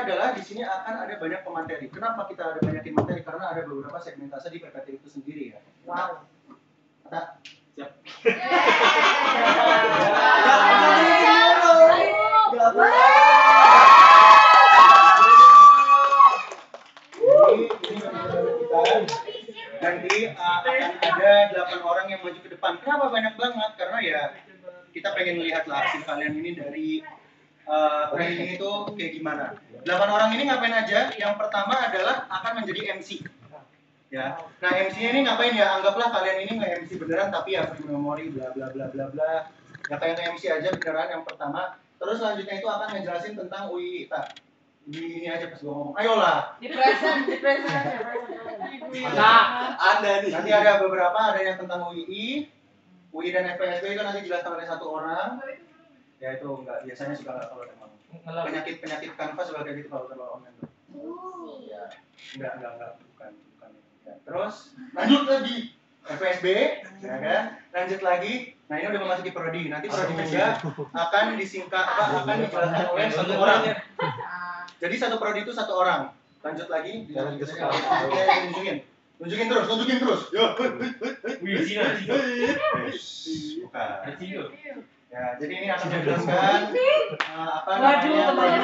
adalah di sini akan ada banyak pemateri. Kenapa kita ada banyakin materi? Karena ada beberapa segmentasi di PPT itu sendiri ya. Wow. Siap. Nanti akan ada 8 orang yang maju ke depan. Kenapa banyak banget? Karena ya kita pengen melihat lah hasil kalian ini dari training itu kayak gimana. 8 orang ini ngapain aja? Yang pertama adalah akan menjadi MC. Ya. Nah, MC-nya ini ngapain ya? Anggaplah kalian ini nge-MC beneran tapi ya free memory bla bla bla bla bla. Ya kayak nge-MC aja beneran yang pertama. Terus selanjutnya itu akan ngejelasin tentang UI kita. Ini aja pas gua ngomong. Ayolah. Di present aja. Nah, Anda nih. Nanti ada beberapa, ada yang tentang UI dan FPSB itu nanti dijelaskan oleh satu orang. Ya itu enggak, biasanya suka enggak kalau emang. Penyakit kanvas juga kayak gitu kalau online. Ya. Enggak, bukan. Ya. Terus lanjut lagi FPSB, ya kan? Lanjut lagi. Nah, ini udah memasuki prodi. Nanti prodi juga akan disingkat akan dijelaskan oleh satu orang. Jadi satu prodi itu satu orang. Lanjut lagi. Tunjukin terus. Yo. Wih, Cina. Bukan. Ya, jadi ini akan dijelaskan apa Waduh, namanya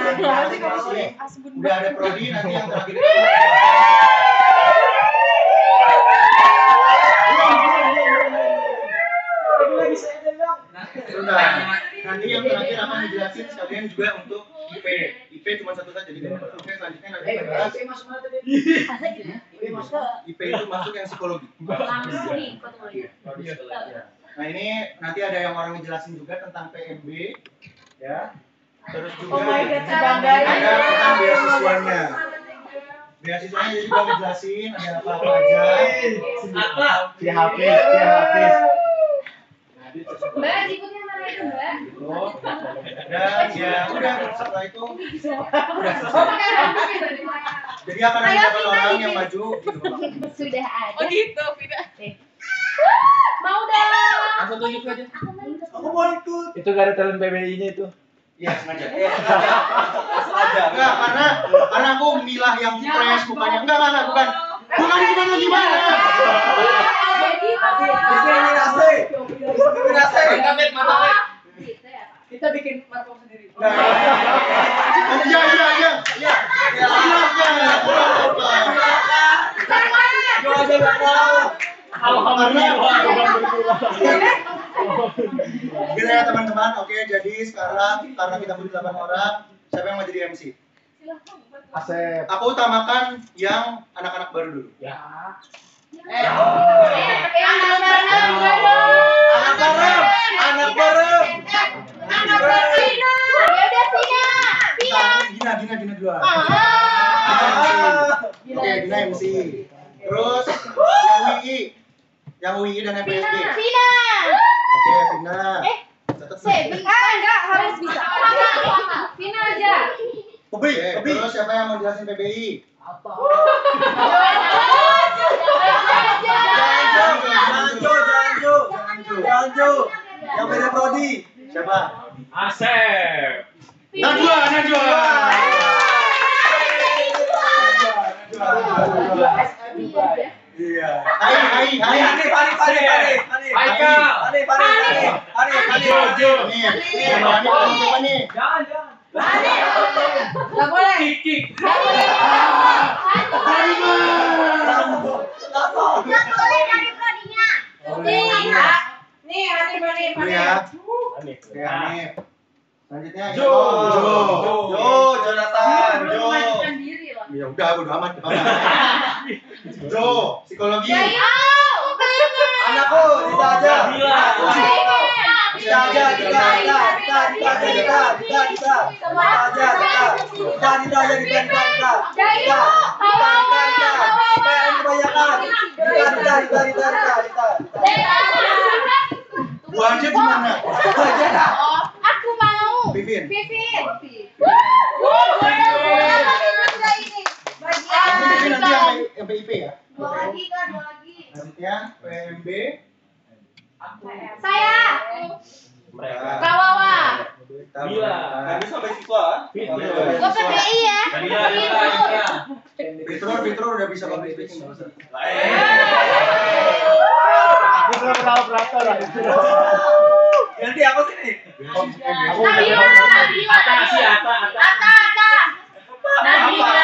udah ada prodi, nanti yang terakhir itu nanti yang terakhir akan dijelasin sekalian juga untuk IP. IP cuma satu saja, jadi kalau IP selanjutnya nanti bahas IP itu masuk yang psikologi. Langsung nih, Nah ini nanti ada yang orang ngejelasin juga tentang PMB, ya. Terus juga ada tentang beasiswanya. Beasiswanya jadi juga ngejelasin ada apa aja. Si Hafiz. Mbak, ikutnya mana itu, Mbak? Dan ya udah setelah itu udah selesai. Jadi akan ada 8 orang yang maju gitu. Sudah ada. Oh gitu, Vida. Mau dong. Langsung tunjuk aja. Aku mau ikut. Itu gak ada talent PBI-nya itu. Iya, sengaja. Enggak, karena aku milah yang fresh bukannya. Enggak, bukan. Bukan gimana. Kita bikin markom sendiri. Iya. Gila ya teman-teman. Oke, jadi sekarang karena kita butuh 8 orang, siapa yang mau jadi MC? Asep. Aku utamakan yang anak-anak baru dulu. Ya. Anak bareng. Gina duluan. Oke, Gina MC. Terus yang UI dan FPSB. Oke, Vina. Enggak harus bisa. Vina aja. Oke, terus siapa yang mau jelasin PBI? Jangan. Yang beda prodi. Siapa? Asep. Najwa. Iya. Hai. Nih. Jangan. Enggak boleh. Kik. Nih, Hanif. Ya. Aneh. Hanif. Selanjutnya Jo. Jonathan. Memajukan diri loh. Ya udah, bodo amat. Jo, psikologi. Anakku, Dita aja. Buahnya gimana? Aku mau. Vivin. Nanti yang PIP ya. Dua lagi. Selanjutnya PMB. Saya. Mereka. Kawawa. Bila. Kami sampai siswa. Fit. Gua PPI ya. Bila. Fitrur udah bisa public speaking enggak usah. Itu operator. Ganti apa sih nih? Nabila.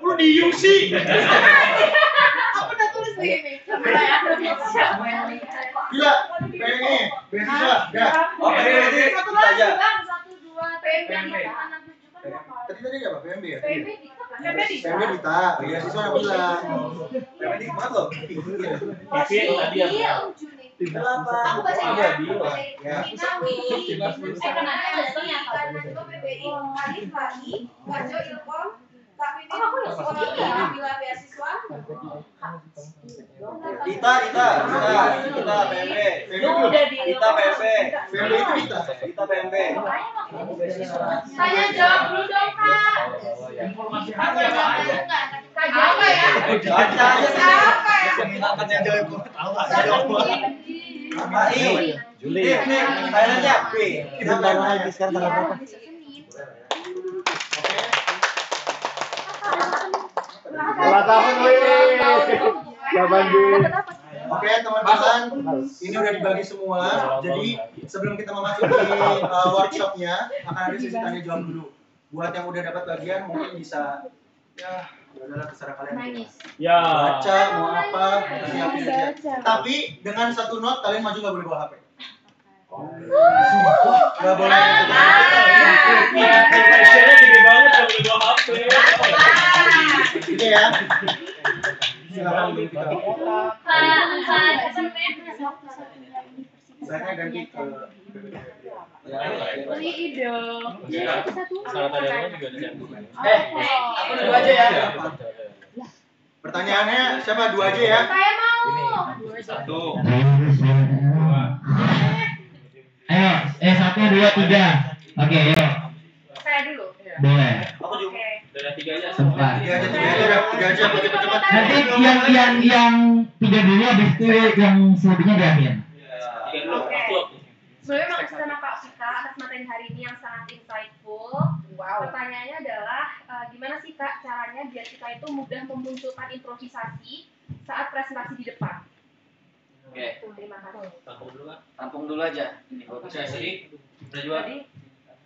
Lu diem sih. Aku udah tulis di ini. Gila, pengen beasiswa, dah. Oke, jadi Satu kita aja. lagi bang, 1, 2, PMB. Tadi apa? PMB ya? PMB Dita kan? PMB Dita, beasiswa Nabila. Memang nikmat loh. Iya, Juni. Aku baca ya. Ya. Kenapa ada ternyata? PBI, Alif lagi, Wajo Ilkom, Kak Vivi, Oh, aku ya, sekolah iya. Nabila beasiswa. Dita, PMB. Dita PMB. PMB itu Dita. Dita PMB. Saya jawab dulu dong, Kak. Apa yang namanya enggak? Kak jawab ya. Baca aja Siapa ya? Angkat yang jauh itu. Juli. Juli. Nih, Thailandnya B. Kita lagi sekarang tanggal berapa? Ulang tahun, Jaban Oke teman-teman, ini udah dibagi semua. Jadi sebelum kita memasuki workshopnya, akan ada sesi tanya jawab dulu. Buat yang udah dapat bagian mungkin bisa ya udahlah terserah kalian. Nangis. Ya. Baca mau apa, siapin aja. Tapi dengan satu not kalian maju nggak boleh bawa HP. Nggak boleh. Pressure-nya gede banget kalau udah bawa HP. Gitu ya. Silakan dulu kita. Saya ganti ke Aku dua aja ya. pertanyaannya siapa? Dua aja ya. Saya mau. Satu. Ayo, 1, 2, 3. Oke, yuk. Saya dulu. Boleh. Aku juga. Dari 3 aja. Sempat. Tiga aja udah. Tiga aja cepet-cepet. Nanti yang 3 dulu, habis itu yang selebihnya di akhir. Sebenarnya makasih sama Kak Vika atas materi hari ini yang sangat insightful. Pertanyaannya adalah gimana sih Kak caranya biar kita itu mudah memunculkan improvisasi saat presentasi di depan? Oke, Terima kasih. tampung dulu aja. Ini gua bisa sih. Udah jual.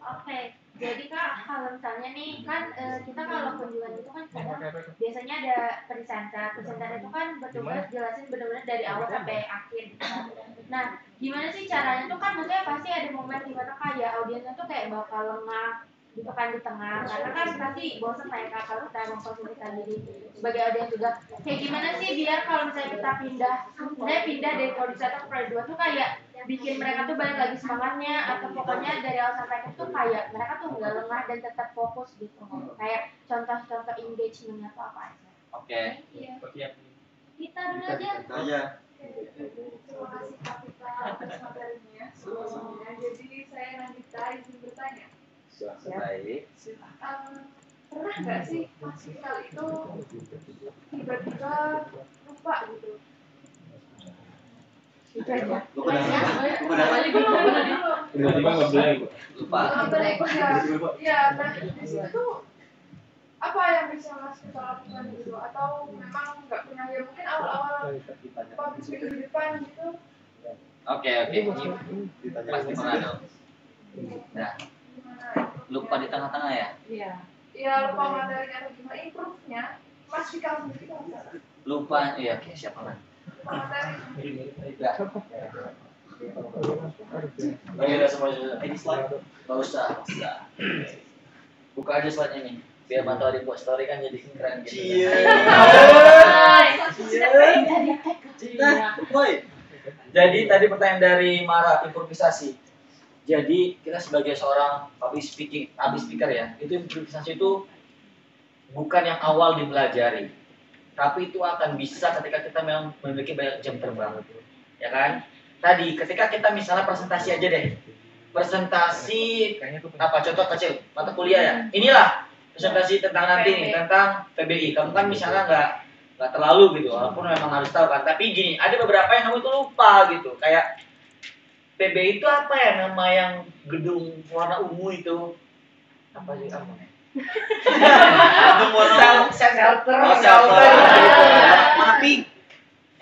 Oke, jadi Kak, kalau misalnya nih kan kita kalau kunjungan itu kan kadang biasanya ada presenter itu kan bertugas jelasin benar-benar dari awal sampai akhir gitu kan. Nah, gimana sih caranya tuh kan maksudnya pasti ada momen di mana kayak audiensnya tuh kayak bakal lengah gitu kan di tengah, karena kan pasti bosan kayak Kak kalau kita memposisikan diri sebagai audiens juga. Kayak gimana sih biar kalau misalnya kita pindah dari prodi 1 ke prodi 2 tuh kayak bikin mereka tuh balik lagi semangatnya, atau pokoknya dari awal sampai akhir tuh kayak mereka tuh nggak lengah dan tetap fokus gitu. Kayak contoh-contoh engagementnya tuh apa aja? Oke. Iya. Kita dulu aja. Aja. Terima kasih Kak Vika atas materinya. Jadi saya Nandita izin bertanya. Baik. Pernah nggak sih Mas Vika itu tiba-tiba lupa gitu? Tiba-tiba nggak boleh. Lupa. Ya, nah di situ tuh apa yang bisa Mas Vika lakukan gitu? Atau memang nggak pernah ya mungkin awal-awal public speaking di depan gitu? Oke. Ini pasti pernah dong. Nah, lupa di tengah-tengah ya? Iya. Ya lupa materinya atau gimana improve-nya Mas Vika sendiri kan bisa Lupa, iya oke siapa kan? lupa materi. Enggak. Udah semua sudah. Ini slide. Gak usah. Buka aja slide ini. Biar mantau di buat story kan jadi keren gitu. Jadi tadi pertanyaan dari Mara, improvisasi. Jadi kita sebagai seorang public speaker ya, itu improvisasi itu bukan yang awal dipelajari, tapi itu akan bisa ketika kita memang memiliki banyak jam terbang, ya kan? Tadi ketika kita misalnya presentasi aja deh, presentasi apa contoh kecil mata kuliah ya, inilah presentasi tentang nanti nih tentang PBI. Kamu kan misalnya nggak terlalu gitu, walaupun memang harus tahu kan. Tapi gini, ada beberapa yang kamu itu lupa gitu, kayak PBI itu apa ya nama yang gedung warna ungu itu? apa sih apa? Shelter. Oh, shelter. Mapping.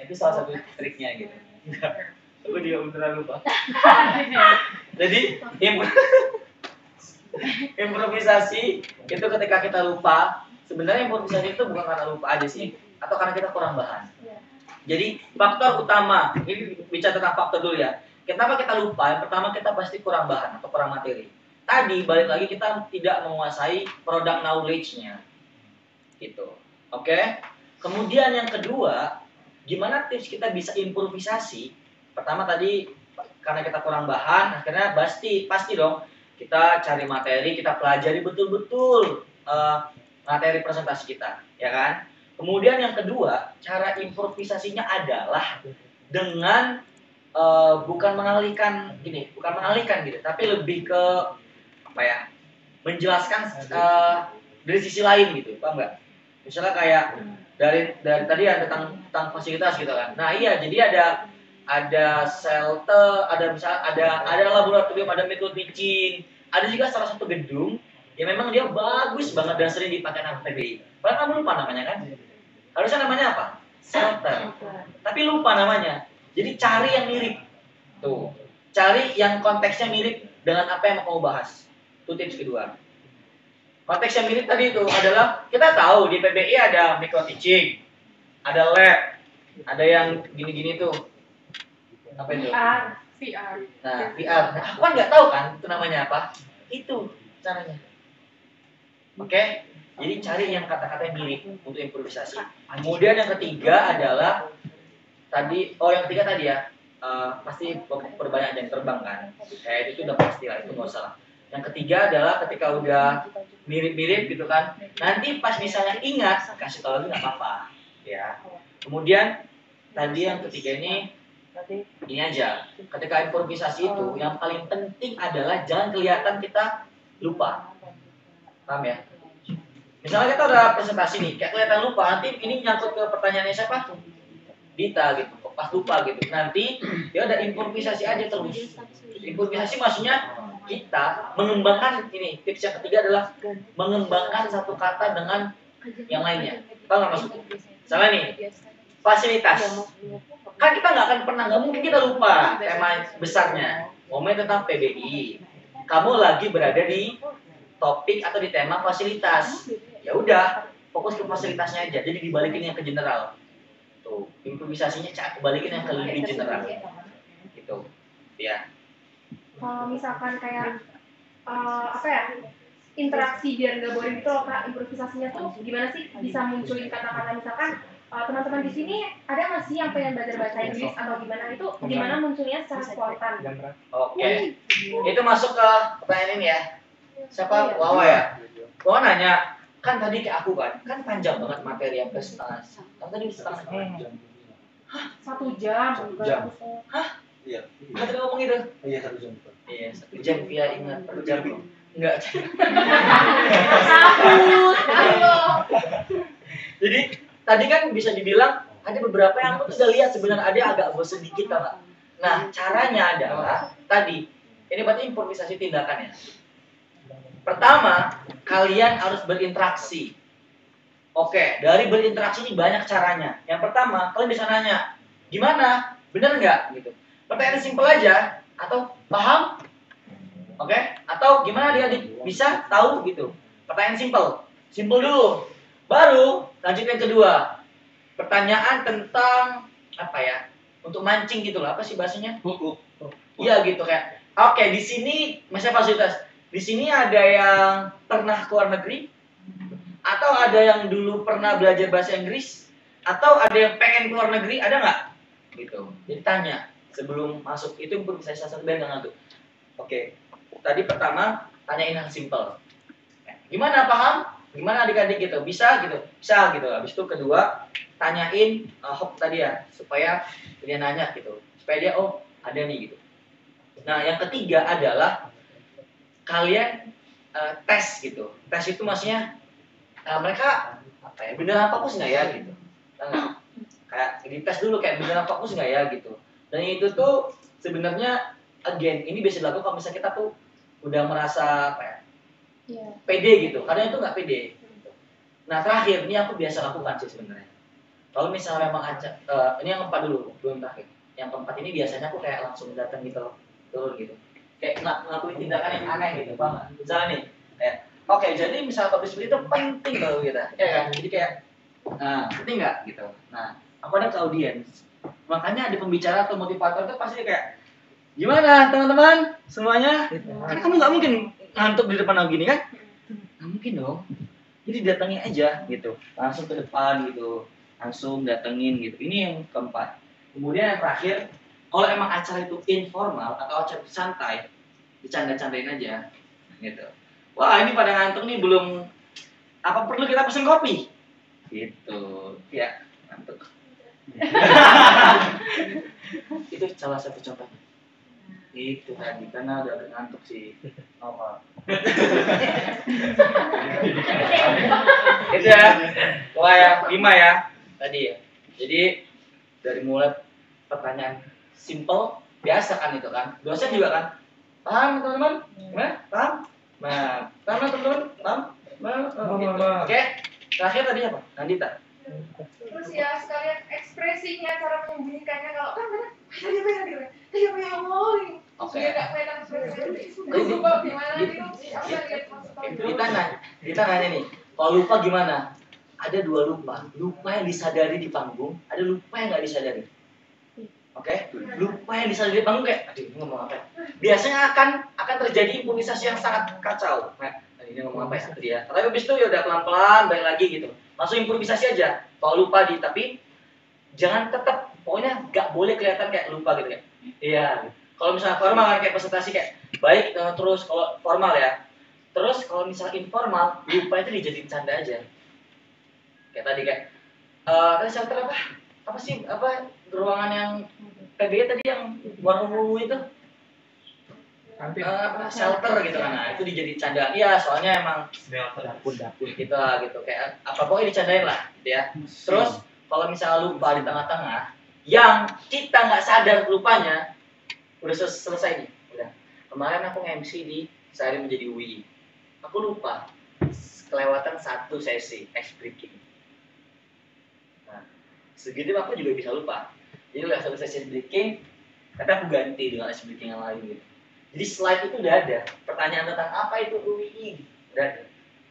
Itu salah satu triknya gitu. Aku juga beneran lupa. Jadi improvisasi itu ketika kita lupa, sebenarnya improvisasi itu bukan karena lupa aja sih, atau karena kita kurang bahan. Jadi faktor utama, ini bicara tentang faktor dulu ya. Kenapa kita lupa? Yang pertama kita pasti kurang bahan atau kurang materi. Tadi balik lagi kita tidak menguasai product knowledge-nya. Gitu. Oke? Kemudian yang kedua, gimana tips kita bisa improvisasi? Pertama tadi karena kita kurang bahan, akhirnya pasti dong kita cari materi, kita pelajari betul-betul materi presentasi kita, ya kan? Kemudian yang kedua, cara improvisasinya adalah dengan bukan mengalihkan gitu, tapi lebih ke apa ya? Menjelaskan dari sisi lain gitu, paham nggak? Misalnya kayak dari tadi ya tentang fasilitas gitu kan. Nah iya, jadi ada shelter, ada laboratorium, ada metode teaching, ada juga salah satu gedung yang memang dia bagus banget dan sering dipakai anak PBI. Padahal kamu lupa namanya kan? Harusnya namanya apa? Shelter. Tapi lupa namanya. Jadi cari yang mirip. Tuh. Cari yang konteksnya mirip dengan apa yang mau kamu bahas. Itu tips kedua. Konteks yang mirip tadi itu adalah kita tahu di PBI ada micro teaching, ada lab, ada yang gini-gini tuh. Apa itu? VR. Nah, VR. Nah, aku kan nggak tahu kan itu namanya apa. Itu caranya. Oke? Jadi cari yang kata-kata yang mirip untuk improvisasi. Kemudian yang ketiga adalah yang ketiga tadi ya, pasti perbanyak jam terbang kan. Itu udah pasti lah, itu nggak usah. Yang ketiga adalah ketika udah mirip-mirip gitu kan, nanti pas misalnya ingat kasih tahu lagi nggak apa-apa, ya. Kemudian tadi yang ketiga ini aja. Ketika improvisasi itu yang paling penting adalah jangan kelihatan kita lupa. Paham ya? Misalnya kita udah presentasi nih, kayak kelihatan lupa, nanti ini nyangkut ke pertanyaannya siapa? Dita gitu. Pas lupa gitu. Nanti ya udah improvisasi aja terus. Improvisasi maksudnya kita mengembangkan ini. Tips yang ketiga adalah mengembangkan satu kata dengan yang lainnya. Tahu nggak maksudnya? Misalnya nih, fasilitas. Kan kita nggak mungkin kita lupa tema besarnya. Ngomongin tentang PBI. Kamu lagi berada di topik atau di tema fasilitas. Ya udah, fokus ke fasilitasnya aja. Jadi dibalikin yang ke general. Tuh, improvisasinya balikin yang ke lebih general. Gitu. Ya. Kalau misalkan kayak interaksi biar nggak boring itu loh Kak, improvisasinya tuh gimana sih bisa munculin kata-kata misalkan teman-teman di sini ada nggak sih yang pengen belajar bahasa Inggris atau gimana, itu gimana munculnya secara spontan? Oke. Itu masuk ke pertanyaan ini ya. Siapa? Wawa ya? Wawa nanya, kan tadi kayak aku kan panjang banget materi yang setengah. Kan tadi setengah jam. Hah? 1 jam? 1 jam. Hah? Iya. Kan tadi ngomong gitu? Iya 1 jam. Iya, 1 jam via ingat 1 jam. Enggak. Jadi tadi kan bisa dibilang ada beberapa yang aku tuh udah lihat sebenarnya ada agak bosan dikit kan. Nah, caranya adalah tadi ini berarti improvisasi tindakan ya. Pertama, kalian harus berinteraksi. Oke, dari berinteraksi ini banyak caranya. Yang pertama, kalian bisa nanya, gimana? Bener nggak? Gitu. Pertanyaan simpel aja, atau paham? Oke? Atau gimana dia bisa tahu gitu? Pertanyaan simpel dulu. Baru lanjut yang kedua. Pertanyaan tentang apa ya? Untuk mancing gitu loh. Apa sih bahasanya? Iya gitu kayak. Oke, di sini masih fasilitas. Di sini ada yang pernah ke luar negeri, atau ada yang dulu pernah belajar bahasa Inggris, atau ada yang pengen ke luar negeri, ada nggak? Gitu. Jadi tanya sebelum masuk, itu improvisasi satu biar nggak ngantuk. Oke. Tadi pertama tanyain yang simple. Gimana, paham? Gimana adik-adik gitu? Bisa gitu? Bisa gitu. Habis itu kedua tanyain hook tadi ya, supaya dia nanya gitu, supaya dia ada nih gitu. Nah yang ketiga adalah kalian tes gitu. Tes itu maksudnya mereka apa ya, beneran fokus nggak ya gitu. Nah, kayak dites dulu kayak beneran fokus nggak ya gitu. Dan itu tuh sebenarnya again ini bisa dilakukan kalau misalnya kita tuh udah merasa apa ya, pede gitu, kadang itu nggak pede. Nah terakhir ini aku biasa lakukan sih sebenarnya. Kalau misalnya memang ini yang keempat dulu, belum terakhir. Yang keempat ini biasanya aku kayak langsung datang gitu, turun gitu. Kayak ngelakuin tindakan yang aneh gitu, bang. Misalnya nih, kayak oke, jadi misalnya public speaking itu penting kalau kita, ya kan? Jadi kayak, penting nggak gitu. Nah, aku ada ke audiens, makanya ada pembicara atau motivator itu pasti kayak, gimana teman-teman semuanya? Kan kamu nggak mungkin ngantuk di depan gini kan? Nggak mungkin dong. Jadi datangin aja gitu, langsung ke depan gitu, langsung datengin gitu. Ini yang keempat. Kemudian yang terakhir, kalau emang acara itu informal atau acara santai, dicanda-candain aja gitu. Wah ini pada ngantuk nih, belum apa perlu kita pesen kopi? Gitu, ya ngantuk. Itu salah satu contohnya. Itu tadi karena udah ngantuk sih. Apa? Itu ya. Wah ya, 5 ya tadi ya. Jadi dari mulai pertanyaan simple biasa kan itu kan. Dosen juga kan. Paham teman-teman? Paham? Nah, paham teman-teman? Paham? Oke. Terakhir tadi apa? Nandita. Terus ya sekalian ekspresinya, cara menyembunyikannya. Kalau kan kadang dia pengen ngomong. Oke. Dia nggak pengen ekspresi. Lupa gimana gitu? Apa lihat maksudnya? Kita nanya nih. Kalau lupa gimana? Ada 2 lupa. Lupa yang disadari di panggung, ada lupa yang nggak disadari. Oke? Lupa yang disadari di panggung kayak, aduh ini ngomong apa? Biasanya akan terjadi improvisasi yang sangat kacau. Nah, ini ngomong apa ya tadi ya? Tapi habis itu ya udah pelan-pelan balik lagi gitu. Langsung improvisasi aja. Kalau lupa tapi jangan tetap, pokoknya nggak boleh kelihatan kayak lupa gitu ya. Iya. Kalau misalnya formal kan kayak presentasi kayak baik terus kalau formal ya. Terus kalau misalnya informal, lupa itu dijadiin canda aja. Kayak tadi kayak shelter apa? Apa sih? Apa ruangan yang PBY tadi yang warna ungu itu? Shelter gitu kan. Nah, itu dijadiin candaan. Iya, soalnya emang dapur gitu lah gitu. Kayak apa pokoknya dicandain lah gitu ya. Terus kalau misalnya lupa di tengah-tengah, yang kita nggak sadar lupanya udah selesai nih. Udah. Kemarin aku nge-MC di Sehari Menjadi UI. Aku lupa kelewatan 1 sesi ice breaking. Nah, segitu aku juga bisa lupa. Jadi udah 1 sesi breaking, tapi aku ganti dengan ice breaking yang lain gitu. Jadi slide itu udah ada. Pertanyaan tentang apa itu UI udah ada.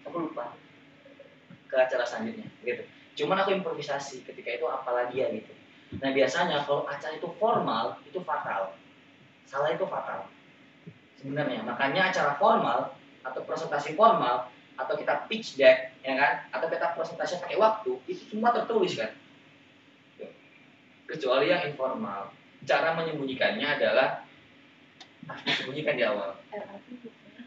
Aku lupa ke acara selanjutnya gitu. Cuman aku improvisasi ketika itu apalagi ya gitu. Nah biasanya kalau acara itu formal itu fatal. Salah itu fatal. Sebenarnya makanya acara formal atau presentasi formal atau kita pitch deck ya kan atau kita presentasi pakai waktu itu semua tertulis kan. Kecuali yang informal. Cara menyembunyikannya adalah disembunyikan di awal.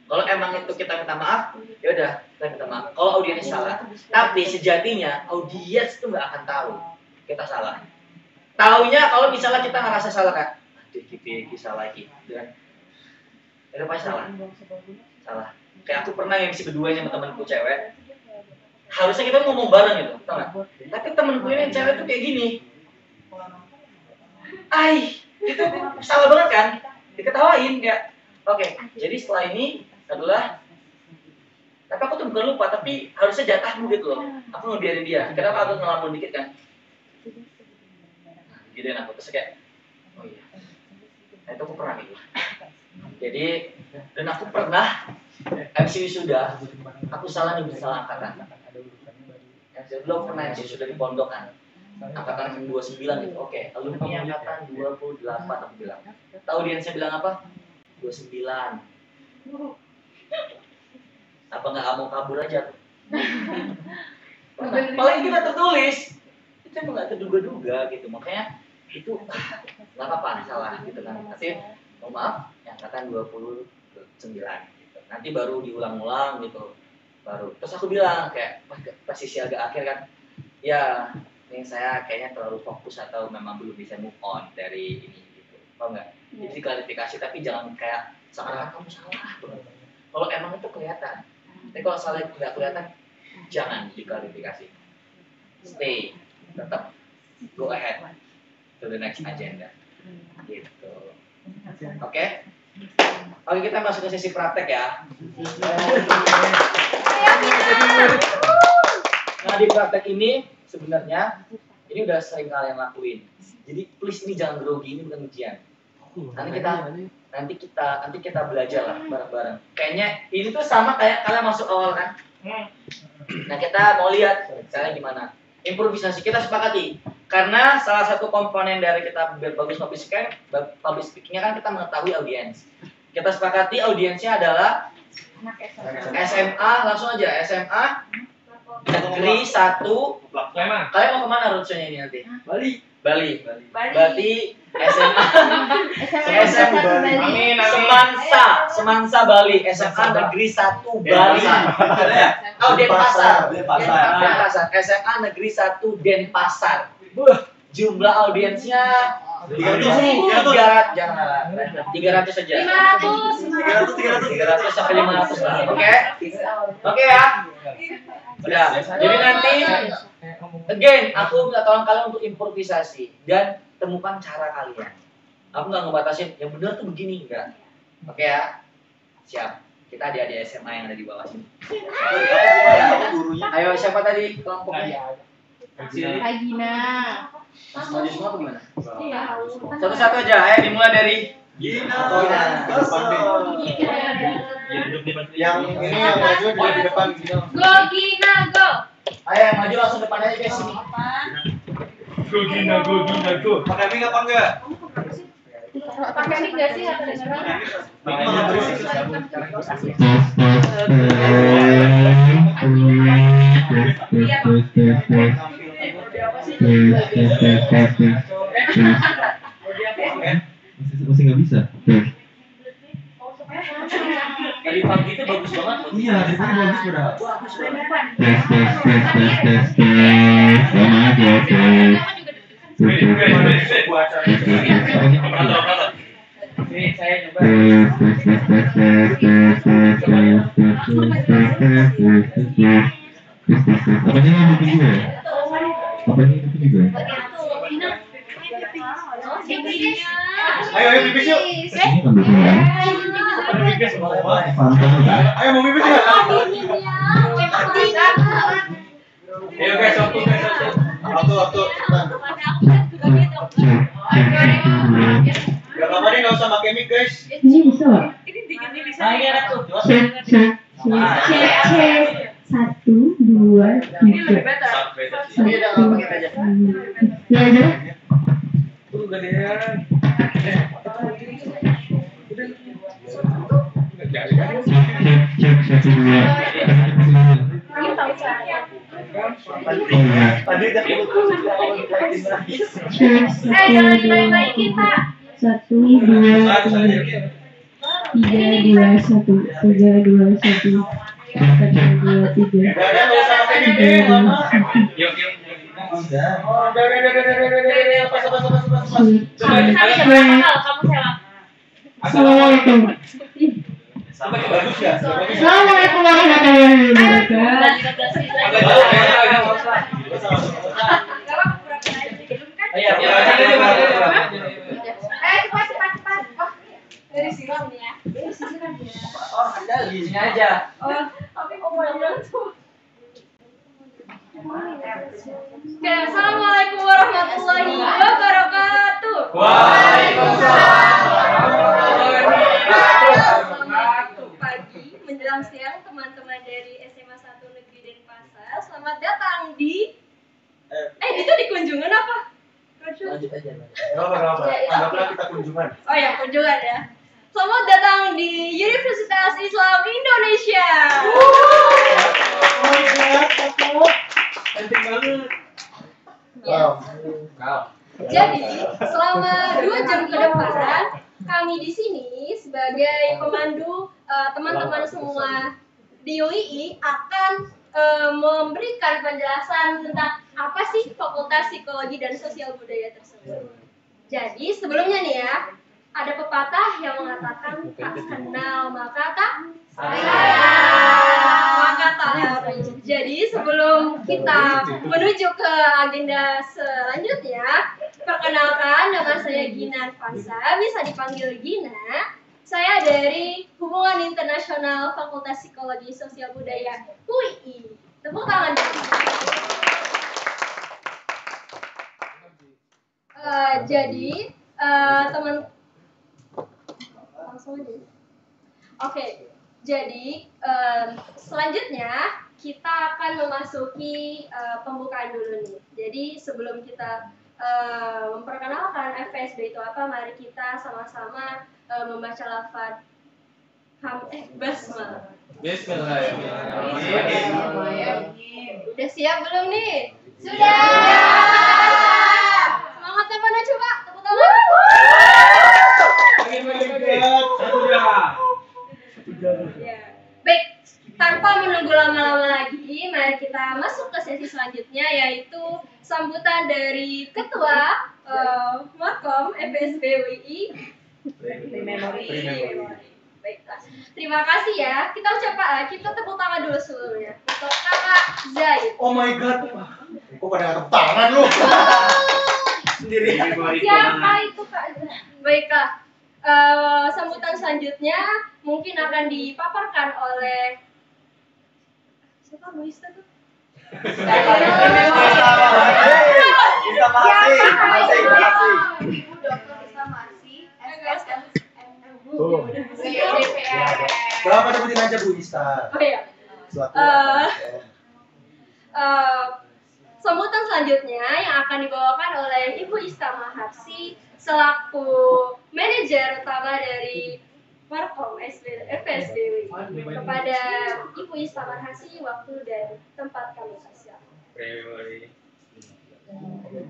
Kalau emang itu kita minta maaf, ya udah kita minta maaf. Kalau audiens salah, tapi sejatinya audiens itu nggak akan tahu kita salah. Taunya kalau misalnya kita ngerasa salah kan, kita salah lagi, kan? Itu pasti salah. Kayak aku pernah MC berdua sama temanku cewek. Harusnya kita ngomong bareng gitu, tau nggak? Tapi temanku ini cewek tuh kayak gini. Itu salah banget kan? Diketawain kayak. Oke, jadi setelah ini adalah tapi aku tuh bukan lupa, tapi harusnya jatahmu gitu loh. Aku ngebiarin dia. Kenapa aku ngelamun dikit kan? Gitu aku terus kayak, oh iya. Nah, itu aku pernah gitu. Jadi, dan aku pernah MC wisuda, aku salah nih salah angkatan. Belum pernah MC wisuda di pondok kan. Angkatan 29 gitu. Oke, alumni angkatan 28 aku bilang. Tahu audiensnya bilang apa? 29. Apa nggak mau kabur aja? Paling kita tertulis. Itu emang nggak terduga-duga gitu. Makanya itu nggak apa-apa salah gitu kan. Tapi mohon maaf, yang angkatan 29 gitu. Nanti baru diulang-ulang gitu. Baru. Terus aku bilang kayak posisi agak akhir kan. Ya, ini saya kayaknya terlalu fokus atau memang belum bisa move on dari ini gitu. Paham nggak? Jadi klarifikasi tapi jangan kayak seakan-akan kamu salah. Kalau emang itu kelihatan. Tapi kalau salah nggak kelihatan, jangan diklarifikasi. Stay, tetap go ahead to the next agenda. Gitu. Oke, kita masuk ke sesi praktek ya. di praktek ini sebenarnya ini udah sering kalian lakuin. Jadi please ini jangan grogi, ini bukan ujian. Nanti kita belajar lah bareng-bareng. Kayaknya ini tuh sama kayak kalian masuk awal kan. Nah kita mau lihat caranya gimana. Improvisasi kita sepakati. Karena salah satu komponen dari kita biar bagus public speaking-nya kan kita mengetahui audiens. Kita sepakati audiensnya adalah SMA, langsung aja SMA Negeri 1. Kalian mau kemana roadshow-nya ini nanti? Bali. Berarti SMA Semansa Bali, SMA Negeri 1 Bali. Oh, Denpasar. SMA Negeri 1 Denpasar. Jumlah audiensnya 300 saja. 300 sampai 500. Oke ya. Udah. Jadi nanti again aku minta tolong kalian untuk improvisasi dan temukan cara kalian. Aku nggak ngebatasin yang benar tuh begini enggak. Oke ya. Siap. Kita adik-adik SMA yang ada di bawah sini. Ayo siapa tadi kelompoknya? Kak Gina. Maju semua atau gimana? Iya. Satu-satu aja. Ayo dimulai dari Gina. Yang ini yang maju di depan gitu. Go Gina, go. Ayo yang maju langsung depan aja guys sini. Go Gina, go. Pakai mic apa enggak? Pakai mic nggak sih atau dengeran? Masih nggak bisa. Dari pagi itu bagus banget. Iya, dari tadi bagus udah. Nih saya coba. Apa ini yang bikin gue? Apa ini yang bikin gue? Ayo pipis yuk. Ini kan bikin ya? Pantang udah. Ayo mau pipis ya? Ayo guys, waktu. Waktu. Gak apa-apa nih, nggak usah pakai mic guys. Ini bisa. Nah, ini ada tuh. Cek. 1, 2, 3. Ini udah nggak pakai aja. Ya aja. Tuh gedean. Cek 1, 2. Tadi udah Jangan dibaik-baik kita. 1, 2, 3. 3, 2, 1. 3, 2, 1. 1, 2, 3. Ada nggak usah pakai mic deh, lama. Yuk. Udah. Pas. Kamu sewa. Assalamualaikum. Bagus ya? Assalamualaikum warahmatullahi wabarakatuh. Cepat. Oh, dari siram ya. Oh, ada di sini aja. Tapi kok banyak tuh. Oke, assalamualaikum warahmatullahi wabarakatuh. Pagi menjelang siang teman-teman dari SMA 1 Negeri Denpasar, selamat datang di itu di kunjungan apa? Lanjut aja. Anggaplah kita kunjungan. Oh ya, kunjungan ya. Selamat datang di Universitas Islam Indonesia. Cantik banget. Jadi, selama 2 jam ke depan, kami di sini sebagai pemandu teman-teman semua di UII akan memberikan penjelasan tentang apa sih Fakultas Psikologi dan Sosial Budaya tersebut. Jadi, sebelumnya nih ya, ada pepatah yang mengatakan tak kenal maka tak sayang. Maka tak harus. Jadi sebelum kita menuju ke agenda selanjutnya, perkenalkan nama saya Gina Arfansa, bisa dipanggil Gina. Saya dari Hubungan Internasional Fakultas Psikologi Sosial Budaya UII. Tepuk tangan dulu. jadi teman langsung aja. Oke, jadi selanjutnya kita akan memasuki pembukaan dulu nih. Jadi sebelum kita memperkenalkan FPSB itu apa, mari kita sama-sama membaca lafaz basmalah. Bismillahirrahmanirrahim. Udah siap belum nih? Sudah. Semangat ya pada coba tepuk tangan. Ya. Baik, tanpa menunggu lama-lama lagi, mari kita masuk ke sesi selanjutnya, yaitu sambutan dari Ketua Markom FPSB UI. Baiklah, terima kasih ya. Kita tepuk tangan dulu sebelumnya untuk Kakak Zaid. Oh my god, kok pada tepuk tangan lu? Sendiri. Siapa itu Kak Zaid? Baiklah, sambutan selanjutnya mungkin akan dipaparkan oleh siapa Bu Ista tuh? Bapak sebutin aja Bu Ista. Oh iya. Sambutan selanjutnya yang akan dibawakan oleh Ibu Ista Maharsi selaku manajer utama dari Markom FPSB kepada Ibu Ista Maharsi waktu dan tempat kami persilakan.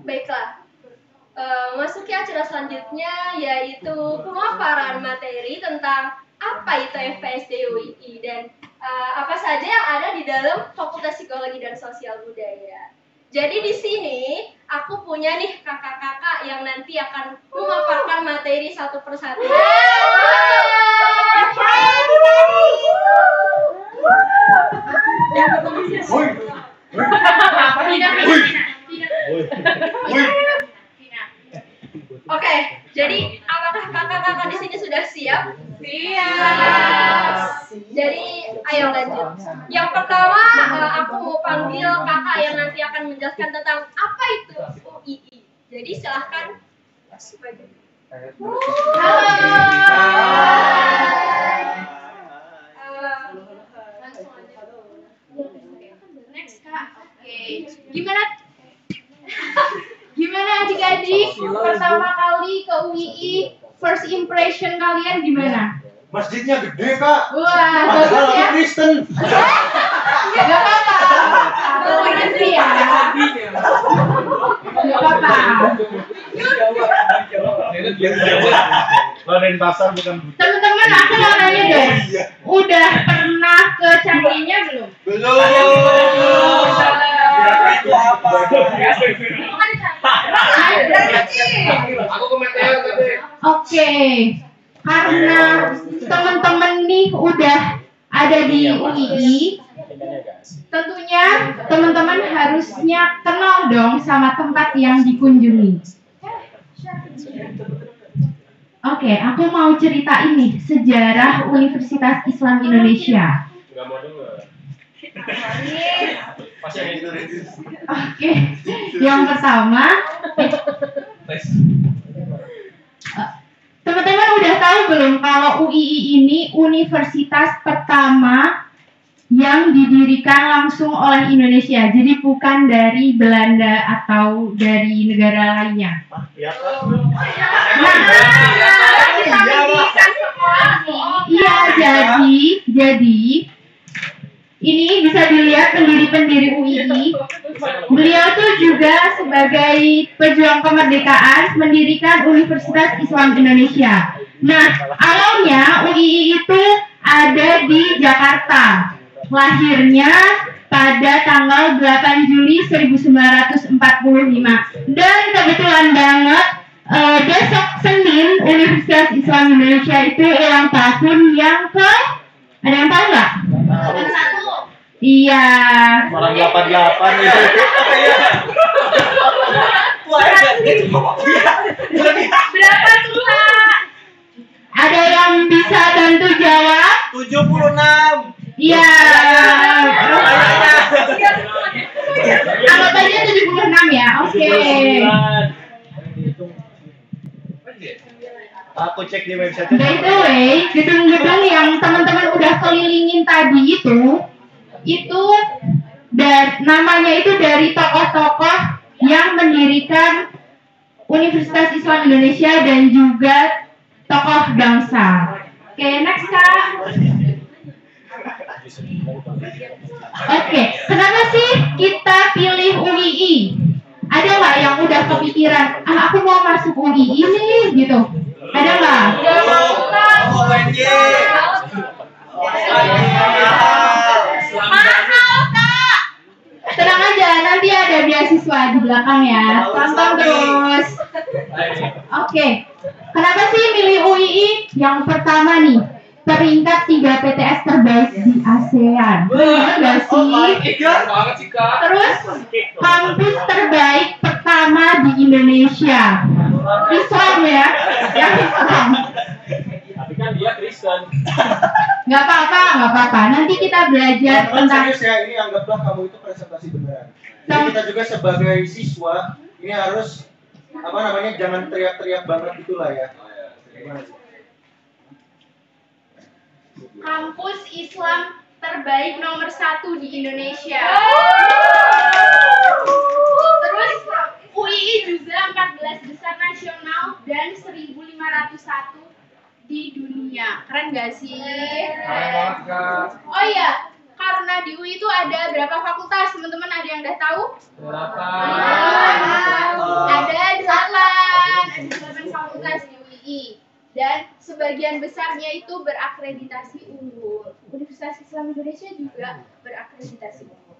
Baiklah. Masuki acara selanjutnya yaitu pemaparan materi tentang apa itu FPSD UI dan apa saja yang ada di dalam Fakultas Psikologi dan Sosial Budaya. Jadi di sini aku punya nih kakak-kakak yang nanti akan memaparkan materi satu persatu. Oke, jadi apakah kakak-kakak di sini sudah siap? Siap. Jadi ayo lanjut. Yang pertama aku mau panggil kakak yang nanti akan menjelaskan tentang apa itu UII. Jadi silahkan. Langsung aja. Next kak. Oke. Gimana adik-adik pertama kali ke UII, first impression kalian gimana? Masjidnya gede kak. Wah, Padahal bagus ya. aku Kristen. Gak apa-apa. Toleransi ya. Gak apa-apa. Loren pasar bukan buta. Teman-teman, aku mau nanya deh. Udah pernah ke Canggihnya belum? Belum. Itu apa? Aku komentar tadi. Oke, karena teman-teman nih udah ada di UII, tentunya teman-teman harusnya kenal dong sama tempat yang dikunjungi. Oke, aku mau cerita ini sejarah Universitas Islam Indonesia. Gak mau denger. Oke, yang pertama, teman-teman udah tahu belum kalau UII ini universitas pertama yang didirikan langsung oleh Indonesia, jadi bukan dari Belanda atau dari negara lainnya. Iya, jadi ini bisa dilihat pendiri-pendiri UII. Beliau tuh juga sebagai pejuang kemerdekaan mendirikan Universitas Islam Indonesia. Nah, awalnya UII itu ada di Jakarta. Lahirnya pada tanggal 8 Juli 1945. Dan kebetulan banget besok Senin Universitas Islam Indonesia itu ulang tahun yang ke, ada yang tahu nggak? Iya. Orang 88 itu. Berapa tuh, Kak? Ada yang bisa bantu jawab? 76. Iya. Anggap aja 76 ya. Oke. Aku cek di website. By the way, gedung-gedung yang teman-teman udah kelilingin tadi itu namanya itu dari tokoh-tokoh yang mendirikan Universitas Islam Indonesia dan juga tokoh bangsa. Oke, next Kak. Oke, kenapa sih kita pilih UII? Ada nggak yang udah kepikiran, aku mau masuk UII nih, gitu? Ada nggak? Mahal Kak. Tenang aja, nanti ada beasiswa di belakang ya. Tonton terus. Oke, kenapa sih milih UII? Yang pertama nih, peringkat 3 PTS terbaik di ASEAN. Benar nggak sih? Terus kampus terbaik pertama di Indonesia. Islam ya, yang Islam. Tapi kan dia Kristen. Nggak apa-apa. Nanti kita belajar tentang. Serius ya, ini anggaplah kamu itu presentasi beneran. Jadi kita juga sebagai siswa ini harus jangan teriak-teriak banget gitulah ya. Kampus Islam terbaik nomor 1 di Indonesia. Terus UII juga 14 besar nasional dan 1501 di dunia. Keren gak sih? Oh iya, karena di UI itu ada berapa fakultas? Teman-teman ada yang udah tahu? Ada 8 fakultas di UII. Dan sebagian besarnya itu berakreditasi unggul. Universitas Islam Indonesia juga berakreditasi unggul.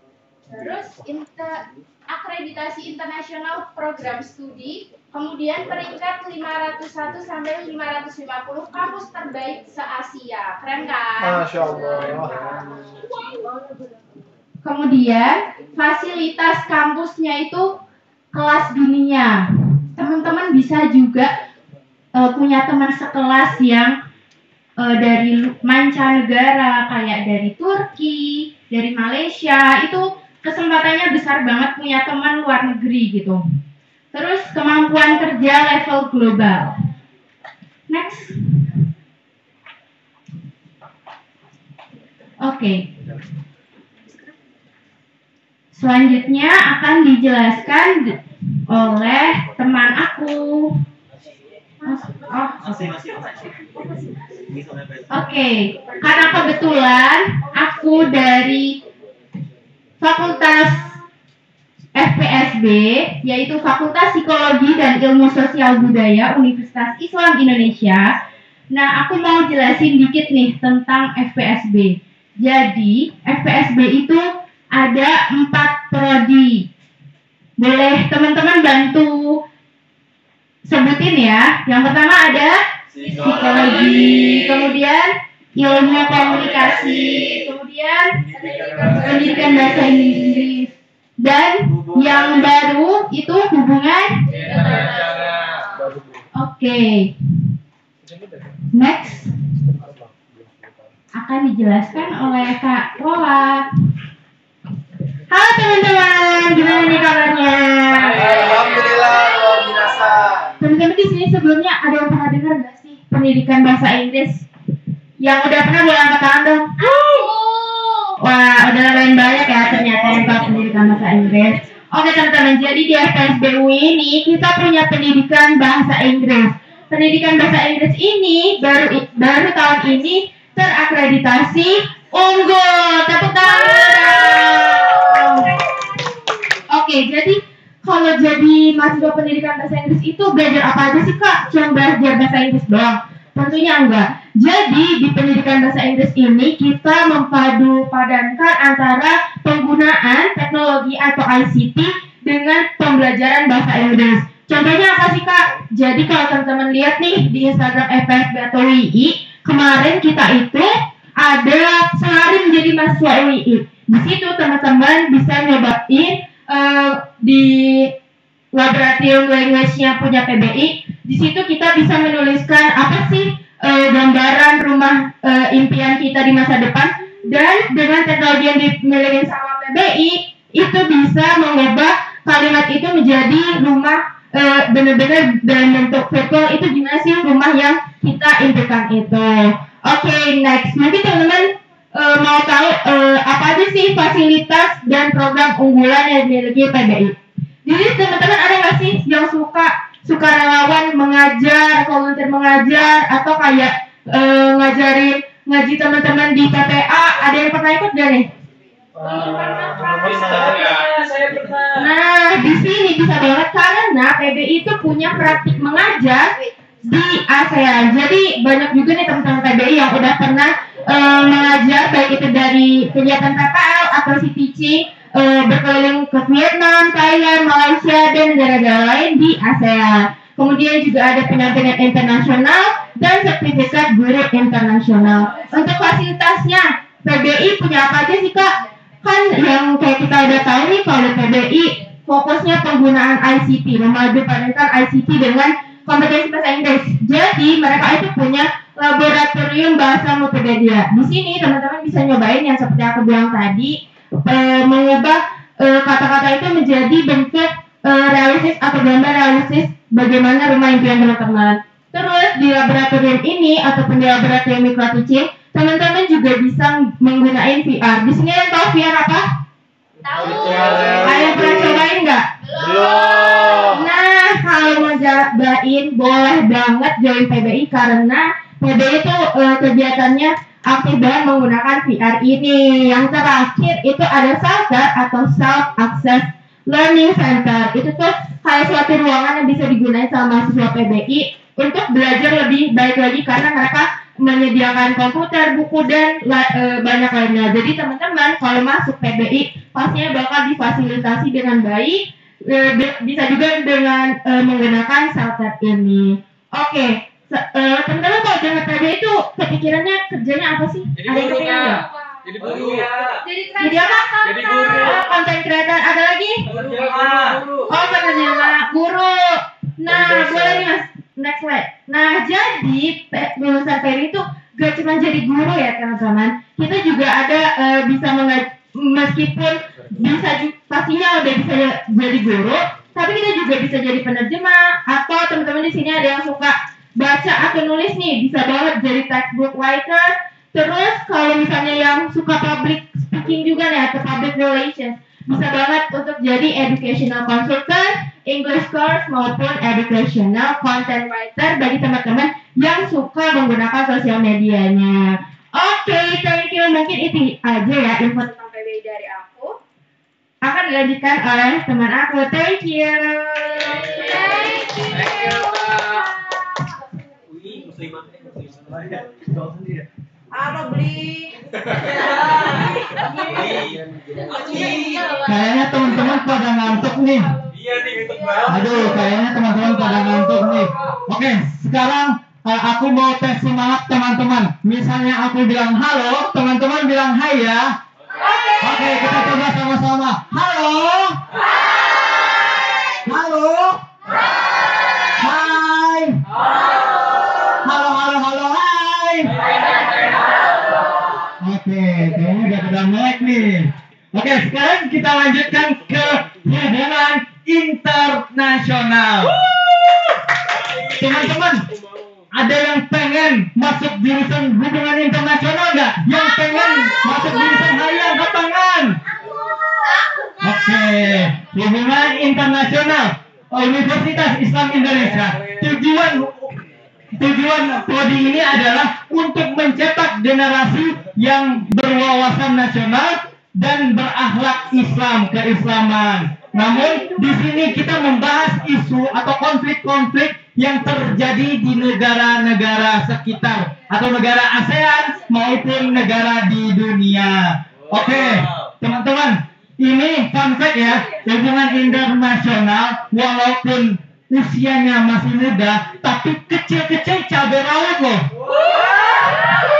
Terus akreditasi internasional program studi, kemudian peringkat 501 sampai 550 kampus terbaik se-Asia. Keren kan? Masya Allah. Kemudian fasilitas kampusnya itu kelas dunia. Teman-teman bisa juga punya teman sekelas yang dari mancanegara, kayak dari Turki, dari Malaysia, itu kesempatannya besar banget punya teman luar negeri gitu. Terus kemampuan kerja level global. Next. Oke. Selanjutnya akan dijelaskan oleh teman aku. Oke, karena kebetulan aku dari Fakultas FPSB, yaitu Fakultas Psikologi dan Ilmu Sosial Budaya Universitas Islam Indonesia. Nah, aku mau jelasin dikit nih tentang FPSB. Jadi, FPSB itu ada 4 prodi. Boleh teman-teman bantu sebutin ya. Yang pertama ada psikologi, kemudian ilmu komunikasi, kemudian pendidikan bahasa Inggris, dan yang baru itu hubungan. Oke. Next akan dijelaskan oleh Kak Lola. Halo teman-teman, gimana nih kabarnya? Alhamdulillah, luar biasa. Teman-teman di sini sebelumnya ada yang pernah dengar nggak sih pendidikan bahasa Inggris? Yang udah pernah boleh angkat tangan dong. Wah, udah lumayan banyak ya ternyata yang tahu pendidikan bahasa Inggris. Oke teman-teman, jadi di FPSB UI ini kita punya pendidikan bahasa Inggris. Pendidikan bahasa Inggris ini baru tahun ini terakreditasi unggul. Tepuk tangan. Oke, jadi kalau jadi mahasiswa pendidikan bahasa Inggris itu belajar apa aja sih Kak? Cuma belajar bahasa Inggris doang? Tentunya enggak. Jadi di pendidikan bahasa Inggris ini kita mempadu-padankan antara penggunaan teknologi atau ICT dengan pembelajaran bahasa Inggris. Contohnya apa sih Kak? Jadi kalau teman-teman lihat nih di Instagram FPSB atau UII, kemarin kita itu ada sehari menjadi mahasiswa UII. Di situ teman-teman bisa nyobain di laboratorium language-nya punya PBI. Di situ kita bisa menuliskan apa sih gambaran rumah impian kita di masa depan, dan dengan teknologi yang dimiliki sama PBI itu bisa mengubah kalimat itu menjadi rumah benar-benar dalam bentuk virtual itu gimana sih rumah yang kita impikan itu. Oke, next. Mungkin teman-teman mau tahu apa aja sih fasilitas dan program unggulan yang dimiliki PBI. Jadi teman-teman ada nggak sih yang suka relawan mengajar, volunteer mengajar, atau kayak ngajarin ngaji teman-teman di PPA? Ada yang pernah ikut gak nih? Nah, di sini bisa banget karena PBI itu punya praktik mengajar di ASEAN. Jadi banyak juga nih teman-teman PBI yang udah pernah mengajar, baik itu dari kegiatan PPL atau si teaching berkeliling ke Vietnam, Thailand, Malaysia, dan negara-negara lain di ASEAN. Kemudian juga ada pendampingan internasional dan sertifikat guru internasional. Untuk fasilitasnya, PBI punya apa aja sih Kak? Kan yang kayak kita udah tahu nih, kalau PBI fokusnya penggunaan ICT, memadupadankan ICT dengan kompetensi bahasa Inggris. Jadi mereka itu punya laboratorium bahasa multimedia. Di sini teman-teman bisa nyobain yang seperti aku bilang tadi, mengubah kata-kata itu menjadi bentuk realistis atau gambar realistis bagaimana rumah impian teman-teman. Terus di laboratorium ini ataupun di laboratorium micro teaching, teman-teman juga bisa menggunakan VR. Di sini yang tahu VR apa? Tahu. Ada yang pernah cobain nggak? Belum. Nah, kalau mau cobain boleh banget join PBI karena PBI itu kegiatannya aktif banget menggunakan VR ini. Yang terakhir itu ada SALCER atau Self Access Learning Center. Itu tuh kayak suatu ruangan yang bisa digunakan sama mahasiswa PBI untuk belajar lebih baik lagi karena mereka menyediakan komputer, buku, dan banyak lainnya. Jadi teman-teman kalau masuk PBI pastinya bakal difasilitasi dengan baik, bisa juga dengan menggunakan SALCER ini. Oke. Teman-teman kalau dengar PBI itu kepikirannya kerjanya apa sih? Jadi Ada yang guru, kepikiran nggak? Jadi guru. Jadi apa? Jadi guru. Konten creator. Ada lagi? Guru. Oh, penerjemah guru. Nah, Jadi dosen. boleh nih Mas. Next slide. Nah, jadi lulusan PBI itu gak cuma jadi guru ya teman-teman. Kita juga ada bisa meskipun bisa pastinya udah bisa jadi guru, tapi kita juga bisa jadi penerjemah atau teman-teman di sini ada yang suka baca atau nulis nih, bisa banget jadi textbook writer. Terus kalau misalnya yang suka public speaking juga nih atau public relations, bisa banget untuk jadi educational consultant, English course maupun educational content writer bagi teman-teman yang suka menggunakan sosial medianya. Oke, thank you. Mungkin itu aja ya info tentang PBI dari aku. Akan dilanjutkan oleh teman aku. Thank you. Thank you. Apa beli? Kayaknya teman-teman pada ngantuk nih. Iya nih, ngantuk banget. Aduh, kayaknya teman-teman pada ngantuk nih. Oke, sekarang aku mau tes semangat teman-teman. Misalnya aku bilang halo, teman-teman bilang hai ya. Oke, kita coba sama-sama. Halo. Halo. Hai. Halo, halo, halo, hai. Oke, kayaknya udah pada melek nih. Oke, sekarang kita lanjutkan ke hubungan internasional. Teman-teman, ada yang pengen masuk jurusan hubungan internasional nggak? Yang pengen masuk jurusan hai angkat tangan. Oke, hubungan internasional Universitas Islam Indonesia. Tujuan prodi ini adalah untuk mencetak generasi yang berwawasan nasional dan berakhlak Islam, keislaman. Namun di sini kita membahas isu atau konflik-konflik yang terjadi di negara-negara sekitar atau negara ASEAN maupun negara di dunia. Oke, teman-teman, ini fun fact ya, hubungan internasional walaupun usianya masih muda, tapi kecil-kecil cabai rawit loh.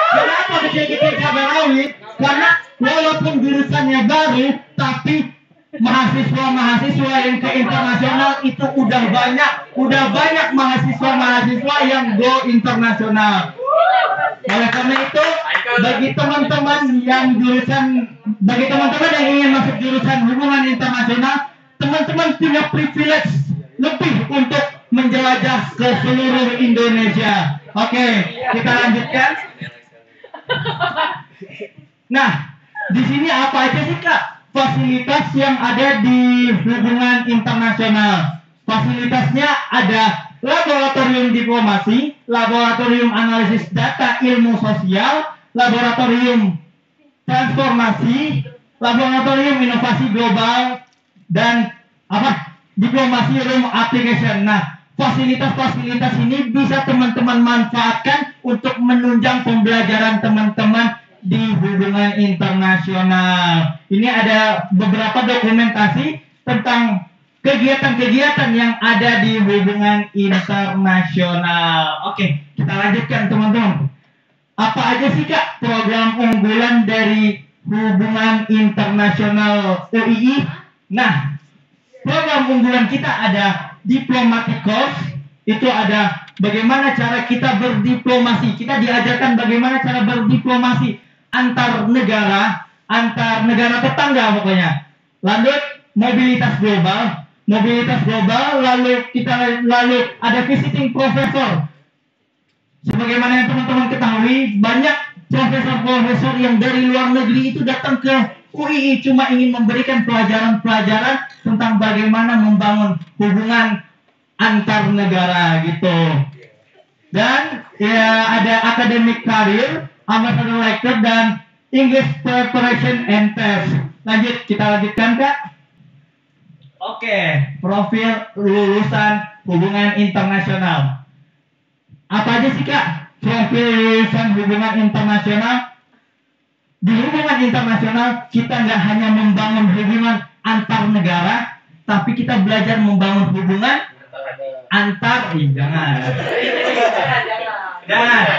Kenapa kecil-kecil cabai rawit? Karena walaupun jurusannya baru, tapi mahasiswa-mahasiswa yang ke internasional itu udah banyak mahasiswa-mahasiswa yang go internasional. Oleh karena itu, bagi teman-teman yang ingin masuk jurusan hubungan internasional, teman-teman punya privilege lebih untuk terjajah ke seluruh Indonesia. Oke, kita lanjutkan. Nah, di sini apa aja sih Kak fasilitas yang ada di hubungan internasional? Fasilitasnya ada laboratorium diplomasi, laboratorium analisis data ilmu sosial, laboratorium transformasi, laboratorium inovasi global, dan diplomasi room application. Nah, fasilitas-fasilitas ini bisa teman-teman manfaatkan untuk menunjang pembelajaran teman-teman di hubungan internasional. Ini ada beberapa dokumentasi tentang kegiatan-kegiatan yang ada di hubungan internasional. Oke, kita lanjutkan teman-teman. Apa aja sih Kak program unggulan dari hubungan internasional UII? Nah, program unggulan kita ada diplomatic course. Itu ada bagaimana cara kita berdiplomasi. Kita diajarkan bagaimana cara berdiplomasi antar negara tetangga pokoknya. Lanjut mobilitas global, lalu ada visiting professor. Sebagaimana yang teman-teman ketahui, banyak profesor-profesor yang dari luar negeri itu datang ke UII cuma ingin memberikan pelajaran-pelajaran tentang bagaimana membangun hubungan antar negara gitu. Dan ya ada academic career, ambassador lecture, dan English preparation and test. Lanjut, kita lanjutkan Kak. Oke, profil lulusan hubungan internasional. Apa aja sih Kak profil lulusan hubungan internasional? Di hubungan internasional kita nggak hanya membangun hubungan antar negara, tapi kita belajar membangun hubungan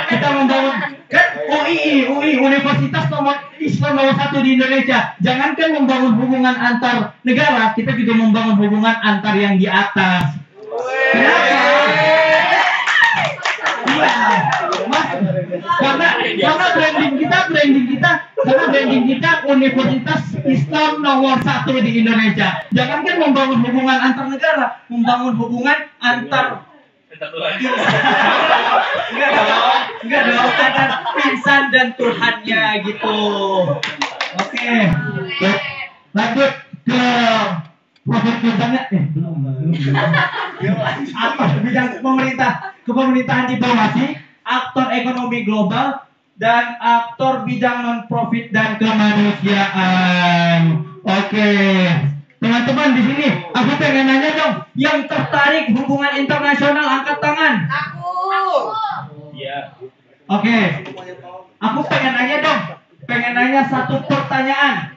kita membangun kan UII Universitas Islam nomor 1 di Indonesia. Jangankan membangun hubungan antar negara, kita juga membangun hubungan antar yang di atas. Kenapa? Karena branding kita Universitas Islam nomor 1 di Indonesia. Jangankan membangun hubungan antar negara, membangun hubungan antar enggak dong, antar insan dan Tuhannya gitu. Oke. Lanjut ke profil bidangnya apa bidang kepemerintahan diplomasi, aktor ekonomi global, dan aktor bidang non-profit dan kemanusiaan. Oke, teman-teman di sini, aku pengen nanya dong, yang tertarik hubungan internasional angkat tangan. Aku. Iya. Oke, aku pengen nanya satu pertanyaan.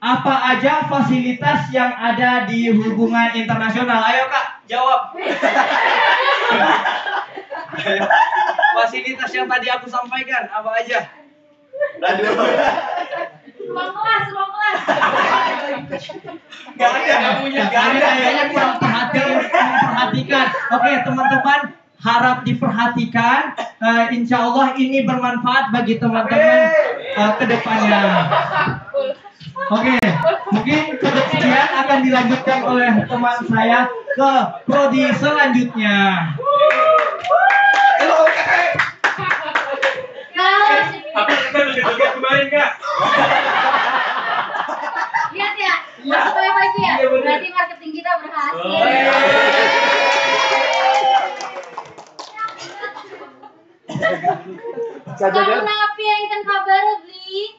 Apa aja fasilitas yang ada di hubungan internasional? Ayo Kak, jawab. Fasilitas yang tadi aku sampaikan apa aja? Ruang kelas. Gak ada, kayaknya kurang memperhatikan. Oke, teman-teman, harap diperhatikan. Insya Allah ini bermanfaat bagi teman-teman ke depannya. Oke, mungkin sekian akan dilanjutkan oleh teman saya ke prodi selanjutnya. Apa kita udah kemarin Kak? Lihat ya, masuk WiFi ya. Berarti marketing kita berhasil. Kamu napi yang kan kabar beli?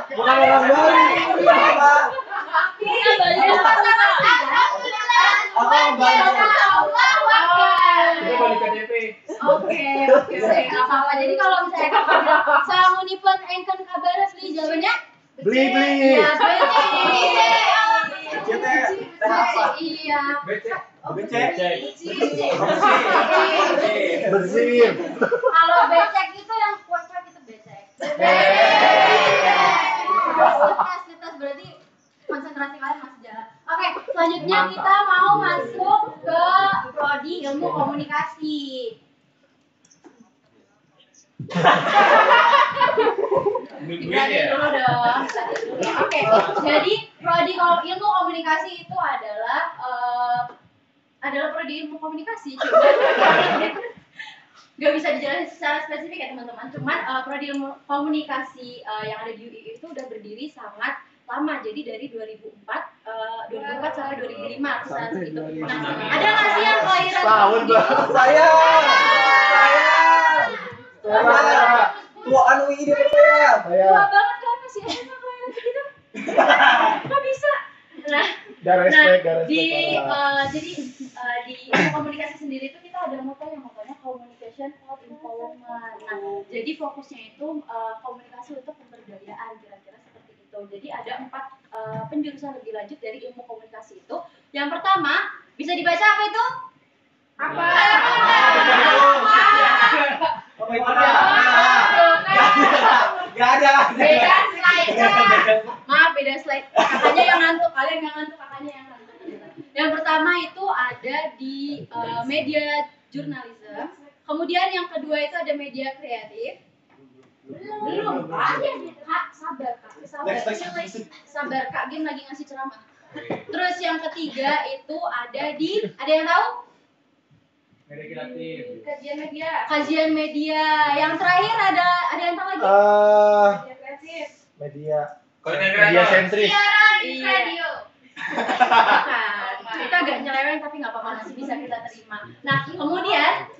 Bukan orang baru. Oke, nggak apa-apa. Jadi kalau misalnya kakak bilang sama Unipen engken kabar beli, jawabannya Beli. Iya, iya. Bersih. Kalau becek itu yang kuat-kuat itu becek. Tes berarti konsentrasi kalian masih jalan. Oke, selanjutnya kita mau masuk ke prodi ilmu komunikasi. Jadi dulu dong. Oke, jadi prodi ilmu komunikasi itu adalah adalah prodi ilmu komunikasi. Coba nggak bisa dijelasin secara spesifik ya teman-teman. Cuman prodi ilmu komunikasi yang ada di UI itu udah berdiri sangat lama. Jadi dari 2004 sampai 2005 saat itu. Nah, ada nggak sih yang kelahiran Tahun saya. Tuaan UI dia saya. Tua banget kenapa sih? Emang kelahiran segitu? Kok bisa? Nah, di ilmu komunikasi sendiri itu kita ada moto yang motonya communication for empowerment. Nah, jadi fokusnya itu komunikasi untuk pemberdayaan, kira-kira seperti itu. Jadi ada 4 penjurusan lebih lanjut dari ilmu komunikasi itu. Yang pertama, bisa dibaca apa itu? Apa? Gak ada. Beda slide. Maaf, beda slide. Kakaknya yang ngantuk, kalian nggak ngantuk, kakaknya yang ngantuk. Yang pertama itu ada di media jurnalisme. Kemudian yang kedua itu ada media kreatif. Belum, Kak, sabar Kak. Sabar Kak, Gim lagi ngasih ceramah. Terus yang ketiga itu ada yang tahu? Media kreatif. Kajian media. Yang terakhir ada yang tahu lagi? Media kreatif. Media sentris. Siaran radio. Kita agak nyeleweng tapi nggak apa-apa, masih bisa kita terima. Nah, kemudian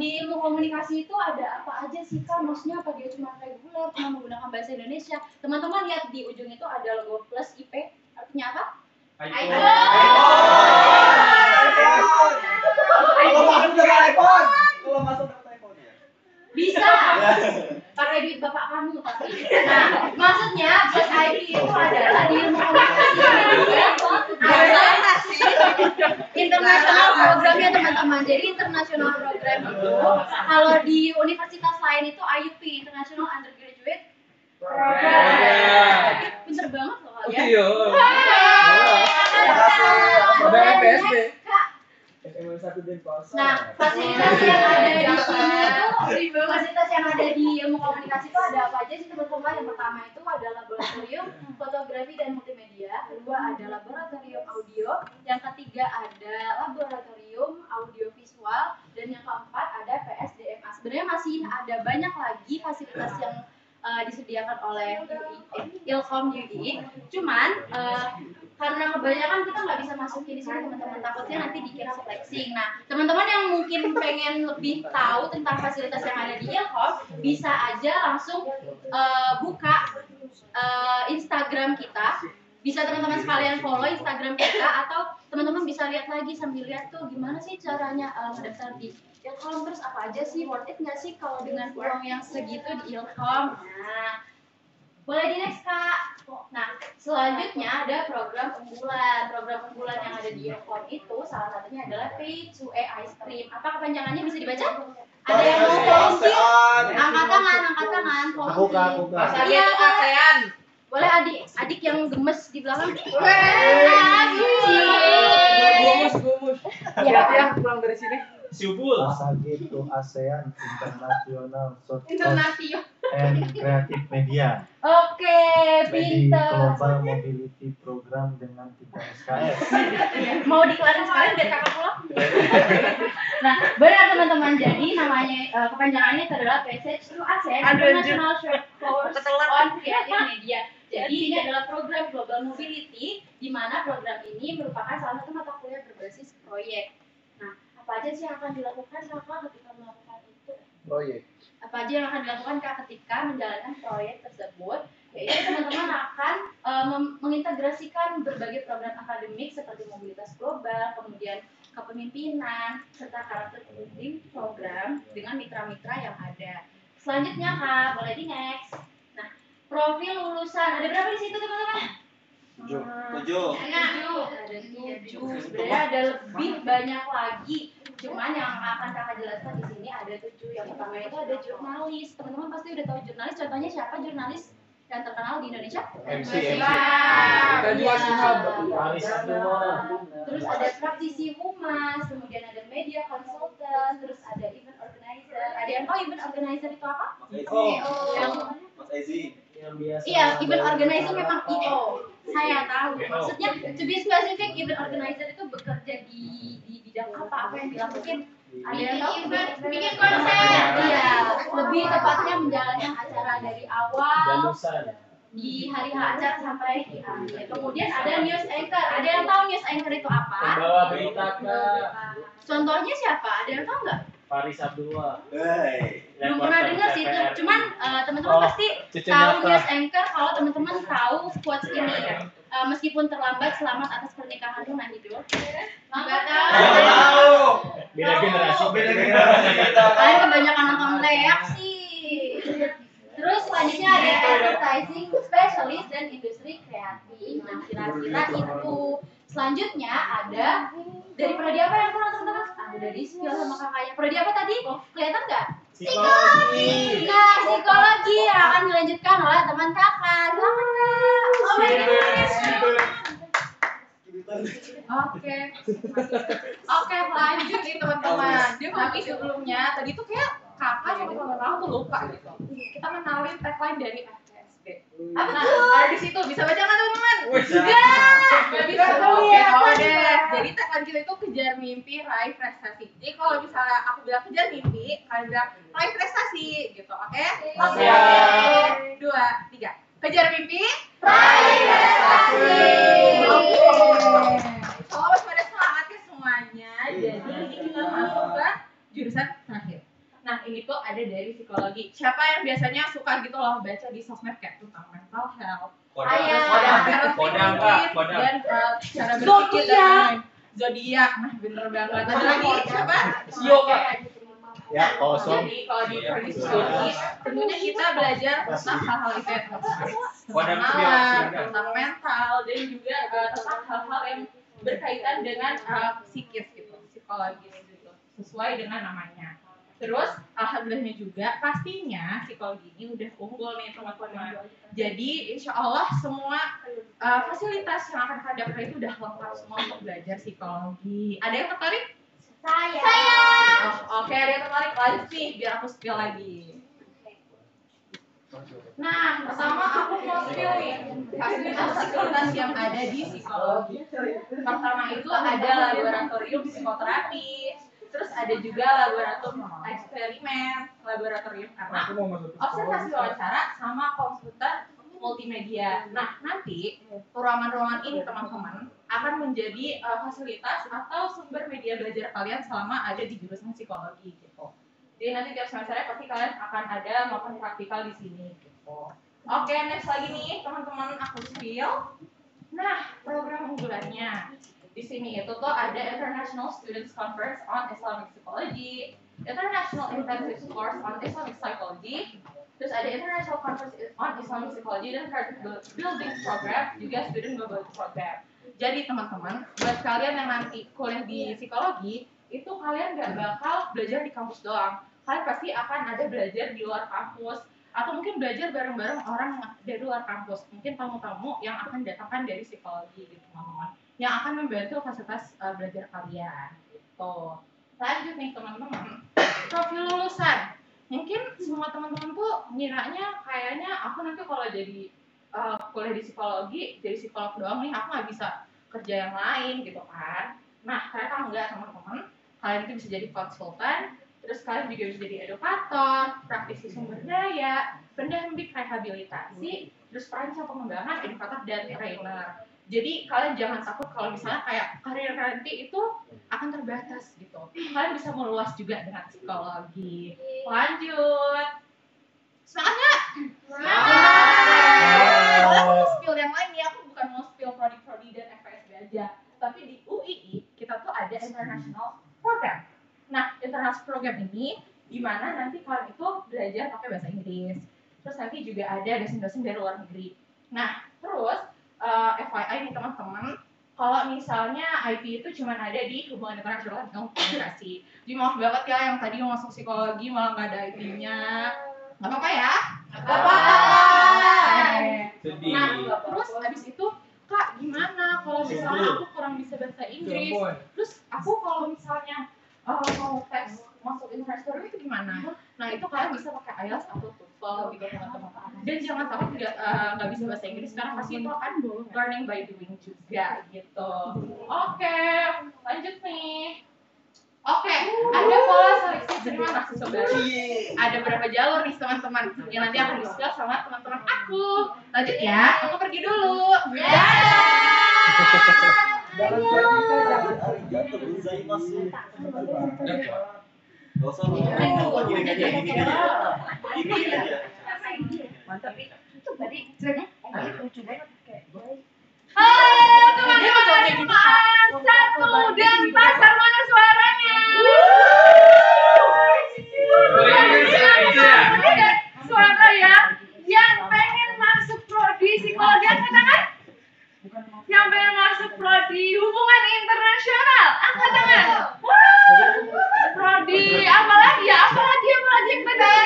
di ilmu komunikasi itu ada apa aja sih Kak? Maksudnya apa dia cuma reguler, cuma menggunakan bahasa Indonesia? Teman-teman lihat di ujung itu ada logo plus IP, artinya apa? iPhone. Kalau masuk dengan iPhone. Bisa pakai duit bapak kamu tapi. Nah, maksudnya plus IP itu adalah di ilmu komunikasi ada internasional programnya teman-teman. Jadi internasional program itu kalau di universitas lain itu IUP, International Undergraduate Program. Pinter banget loh kalian. Iya. Ada PSB. Nah, fasilitas yang ada di sini itu, fasilitas yang ada di ilmu komunikasi itu ada apa aja sih teman-teman? Yang pertama itu ada laboratorium fotografi dan multimedia, kedua ada laboratorium audio, yang ketiga ada laboratorium audiovisual, dan yang keempat ada PSDMA. Sebenarnya masih ada banyak lagi fasilitas yang disediakan oleh Ilkom UI. Cuman karena kebanyakan kita nggak bisa masukin di sini teman-teman, takutnya nanti dikira flexing. Nah, teman-teman yang mungkin pengen lebih tahu tentang fasilitas yang ada di Ilkom, bisa aja langsung buka Instagram kita. Bisa teman-teman sekalian follow Instagram kita, atau teman-teman bisa lihat lagi sambil lihat tuh gimana sih caranya mendaftar di Ilkom, terus apa aja sih, worth it nggak sih kalau dengan uang yang segitu di Ilkom. Nah, boleh di next Kak. Nah, selanjutnya ada program unggulan. Program unggulan yang ada di Ilkom itu salah satunya adalah Pay to AI Stream. Apa kepanjangannya bisa dibaca? Ada yang mau volunteer? Angkat tangan. Buka. Iya, ASEAN. Boleh adik yang gemes di belakang? Gumus. Ya, pulang dari sini. Subul. Gitu ASEAN International and Creative Media. Oke, Di pinter. Global Mobility Program dengan 3 SKS. Mau dikelarin sekalian biar kakak pulang? Nah, benar teman-teman. Jadi namanya kepanjangannya itu adalah Passage to ASEAN International Short Course on Creative Media. Jadi ini adalah program Global Mobility, di mana program ini merupakan salah satu mata kuliah berbasis proyek. Nah, apa aja sih yang akan dilakukan kakak ketika melakukan itu? Proyek. Apa aja yang akan dilakukan Kak ketika menjalankan proyek tersebut? Yaitu teman-teman akan mengintegrasikan berbagai program akademik seperti mobilitas global, kemudian kepemimpinan, serta karakter penting program dengan mitra-mitra yang ada. Selanjutnya Kak, boleh di next. Nah, profil lulusan, ada berapa di situ teman-teman? 7. Ada 7. Sebenarnya ada lebih banyak lagi. Cuman yang akan kakak jelaskan di sini ada 7. Yang pertama itu ada jurnalis. Teman-teman pasti udah tahu jurnalis. Contohnya siapa jurnalis yang terkenal di Indonesia? MC. Terus ada praktisi humas, kemudian ada media consultant, terus ada event organizer. Ada yang tahu event organizer itu apa? Mas Ezi. Iya, event organizer memang IO. Saya tahu. Maksudnya, to be specific, event organizer itu bekerja di bidang apa yang dilakukan? Ada yang tahu? Bikin konser. Iya, lebih tepatnya menjalankan acara dari awal di hari H acara sampai di akhir. Kemudian ada news anchor. Ada yang tahu news anchor itu apa? Pembawa berita Kak. Contohnya siapa? Ada yang tahu nggak? Faris Abdullah. Belum pernah dengar sih itu. Cuman teman-teman pasti tahu news anchor kalau teman-teman tahu quotes ini. Meskipun terlambat, selamat atas pernikahan Luna hidup. Nggak tahu. Beda generasi. Kalian kebanyakan nonton reaksi. Terus selanjutnya ada advertising specialist dan industri kreatif. Nah, kira-kira itu. Selanjutnya ada dari prodi apa yang kurang teman-teman? Ada dari skill sama kakaknya. Prodi apa tadi? Kelihatan nggak? Psikologi. Nah, psikologi yang akan dilanjutkan oleh teman kakak. Selamat Oke, lanjut nih teman-teman. Tapi sebelumnya tadi tuh kayak kakak sama teman-teman tuh lupa gitu. Kita mengenalin tagline dari FSB. Apa Nah, tuh? ada di situ. Bisa baca nggak teman-teman? Nggak bisa. Oke, oh deh. Jadi tagline kita itu kejar mimpi, raih prestasi. Jadi kalau misalnya aku bilang kejar mimpi, kalian bilang raih prestasi gitu. Oke? Oke. 1, 2, 3. Kejar mimpi, raih prestasi. Oh, pada semangat ya semuanya. Jadi ini kita masuk ke jurusan terakhir. Nah, ini tuh ada dari psikologi. Siapa yang biasanya suka gitu loh baca di sosmed kayak tentang mental health, Kodam, Kak. dan cara berpikir dan lain-lain. Zodiak, nah bener banget. Ada lagi siapa? Sio, Kak. Ya, kosong. Jadi kalau di psikologi, tentunya kita belajar tentang hal-hal itu ya teman-teman. Tentang mental dan juga tentang hal-hal yang berkaitan dengan psikis gitu, psikologis gitu, sesuai dengan namanya. Terus alhamdulillahnya juga pastinya psikologi ini udah unggul nih teman-teman. Jadi insya Allah semua fasilitas yang akan kalian dapat itu udah lengkap semua untuk belajar psikologi. Ada yang tertarik? Saya. Oke, ada yang tertarik lanjut nih biar aku spill lagi. Nah, pertama aku mau spill nih fasilitas yang ada di psikologi. Pertama itu ada laboratorium psikoterapi. Terus ada juga laboratorium eksperimen, laboratorium anak, observasi wawancara, sama komputer multimedia. Nah, nanti ruangan-ruangan ini teman-teman akan menjadi fasilitas atau sumber media belajar kalian selama ada di jurusan psikologi gitu. Jadi nanti tiap semesternya pasti kalian akan ada melakukan praktikal di sini gitu. Oke, next lagi nih teman-teman aku spill. Nah, program unggulannya. Di sini itu tuh ada International Students Conference on Islamic Psychology, International Intensive Course on Islamic Psychology, terus ada International Conference on Islamic Psychology dan Creative Building Program, juga Student Mobility Program. Jadi teman-teman, buat kalian yang nanti kuliah di psikologi, itu kalian gak bakal belajar di kampus doang. Kalian pasti akan ada belajar di luar kampus, atau mungkin belajar bareng-bareng orang dari luar kampus. Mungkin tamu-tamu yang akan datangkan dari psikologi gitu teman-teman, yang akan membantu fasilitas belajar kalian gitu. Lanjut nih teman-teman, profil lulusan. Mungkin semua teman-teman tuh ngiranya kayaknya aku nanti kalau jadi kuliah di psikologi, jadi psikolog doang nih, aku nggak bisa kerja yang lain gitu kan. Nah, ternyata enggak teman-teman. Kalian itu bisa jadi konsultan, terus kalian juga bisa jadi edukator, praktisi sumber daya, pendamping rehabilitasi, terus perancang pengembangan, edukator, dan trainer. Jadi kalian jangan takut kalau misalnya kayak karir nanti itu akan terbatas gitu. Kalian bisa meluas juga dengan psikologi. Lanjut. Semangat nggak? Semangat. Aku mau spill yang lain nih. Aku bukan mau spill prodi-prodi dan FSB aja. Tapi di UII kita tuh ada international program. Nah, international program ini di mana nanti kalian itu belajar pakai bahasa Inggris. Terus nanti juga ada dosen-dosen dari luar negeri. Nah, terus FYI nih teman-teman, kalau misalnya IP itu cuma ada di hubungan internasional dan komunikasi. Jadi maaf banget ya yang tadi mau masuk psikologi malah nggak ada IP-nya. Nggak apa-apa ya? Nggak apa-apa. Nah, terus abis itu Kak, gimana kalau misalnya aku kurang bisa bahasa Inggris? Terus aku kalau misalnya mau tes masuk internasional itu gimana? Nah, itu kalian bisa pakai IELTS atau TOEFL gitu teman-teman. Dan jangan takut nggak bisa bahasa Inggris karena pasti itu akan learning by doing juga gitu. Oke, lanjut nih. Oke, ada pola seleksi penerimaan mahasiswa baru. Ada berapa jalur nih teman-teman? Yang nanti akan discuss sama teman-teman aku. Lanjut ya, aku pergi dulu. Halo teman-teman, satu dan pasar mana suaranya? Suara ya, yang pengen masuk prodi psikologi angkat tangan? Yang pengen masuk prodi hubungan internasional angkat tangan? Prodi apalagi ya? Apalagi yang pendidikan.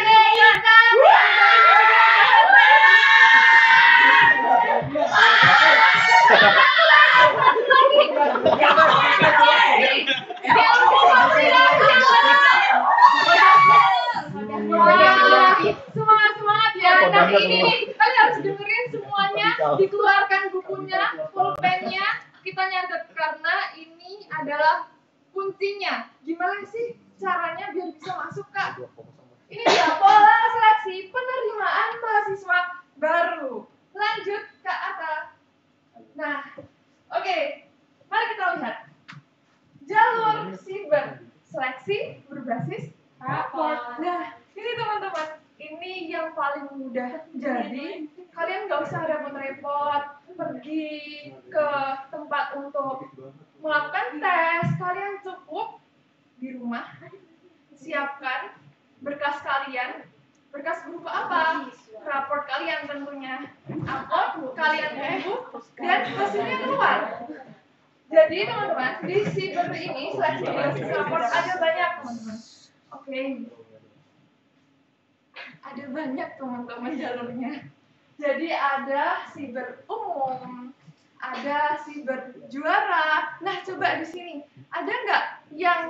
Semangat ya. Tapi ini nih, kalian harus dengerin semuanya. Dikeluarkan bukunya, pulpennya. Kita nyatet karena ini adalah kuncinya. Gimana sih caranya biar bisa masuk, Kak? Ini dia pola seleksi penerimaan mahasiswa baru. Lanjut ke atas. Nah, oke. Mari kita lihat. Jalur siber seleksi berbasis rapor. Nah, ini teman-teman, ini yang paling mudah. Jadi, kalian nggak usah repot-repot pergi ke tempat untuk melakukan tes. Kalian cukup di rumah siapkan berkas kalian. Berkas berupa apa? Raport kalian tentunya. Upload, kalian tunggu, dan hasilnya keluar. Jadi teman-teman, di siber ini seleksi berbasis raport ada banyak teman-teman. Oke. Ada banyak teman-teman jalurnya. Jadi ada siber umum, ada siber juara. Nah, coba di sini ada nggak yang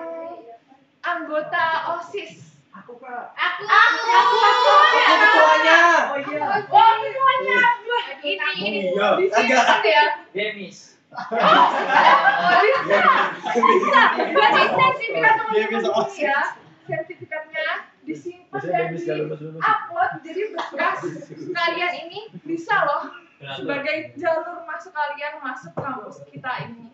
anggota OSIS? Aku, Kak. Aku ketuanya. Oh iya. Oh, ketuanya. Wah, ini di sini kan ya. Demis. Bisa. Berarti sertifikat teman-teman ya. Sertifikatnya disimpan dan di-upload. Jadi berkas kalian ini bisa loh sebagai jalur masuk kalian masuk kampus kita ini.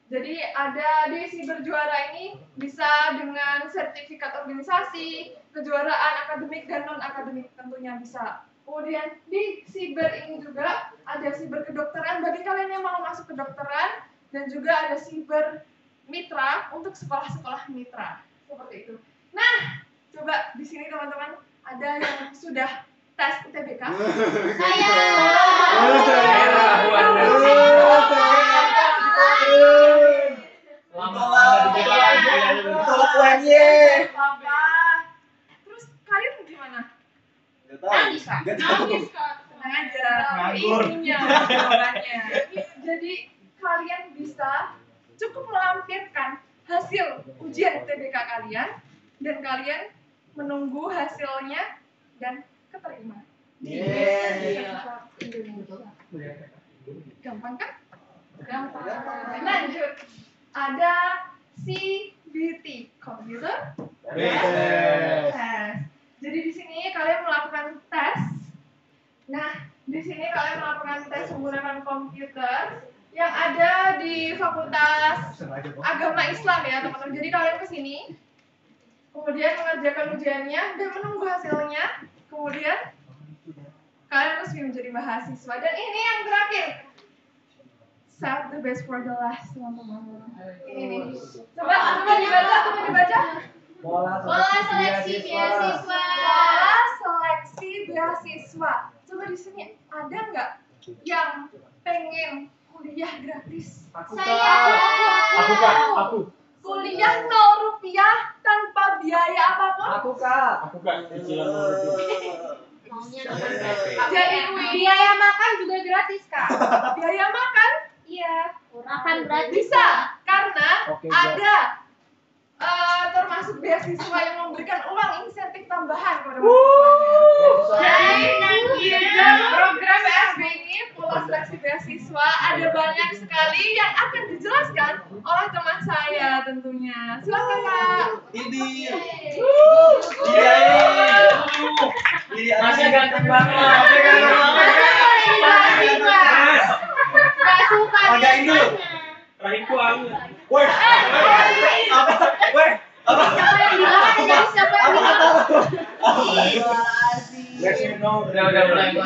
Jadi ada di siber juara ini bisa dengan sertifikat organisasi, kejuaraan akademik dan non akademik tentunya bisa. Kemudian di siber ini juga ada siber kedokteran bagi kalian yang mau masuk kedokteran dan juga ada siber mitra untuk sekolah-sekolah mitra seperti itu. Nah, coba di sini teman-teman ada yang sudah tes UTBK. Saya. Terus kalian gimana? Nangis, Kak. Tenang aja. Ininya jawabannya. Jadi kalian bisa cukup melampirkan hasil ujian UTBK kalian dan kalian menunggu hasilnya dan keterima. Gampang kan? Gampang. Lanjut. Ada CBT, Computer Test. Jadi di sini kalian melakukan tes. Nah, di sini kalian melakukan tes menggunakan komputer yang ada di Fakultas Agama Islam ya, teman-teman. Jadi kalian ke sini, kemudian mengerjakan ujiannya dan menunggu hasilnya. Kemudian kalian resmi menjadi mahasiswa. Dan ini yang terakhir. Save the best for the last, teman-teman. Ini. Coba dibaca. Pola seleksi beasiswa. Pola seleksi beasiswa. Coba di sini ada nggak yang pengen kuliah gratis? Aku. Kuliah 0 rupiah tanpa biaya apapun. Aku kak. Cicilan Jadi Biaya makan juga gratis, Kak. biaya makan? Iya, makan gratis. Bisa, karena Oke, ada termasuk beasiswa yang memberikan uang insentif tambahan kepada mahasiswanya. Jadi program BSB ini pola seleksi beasiswa ada banyak sekali yang akan dijelaskan oleh teman saya tentunya. Silakan Kak. Ini. Masnya ganteng banget. Gak suka Hargain dulu. Rahimku anget. Woi. Apa? Woi. Apa? Siapa yang bilang? Jadi siapa yang bilang? Let me know. Udah mulai.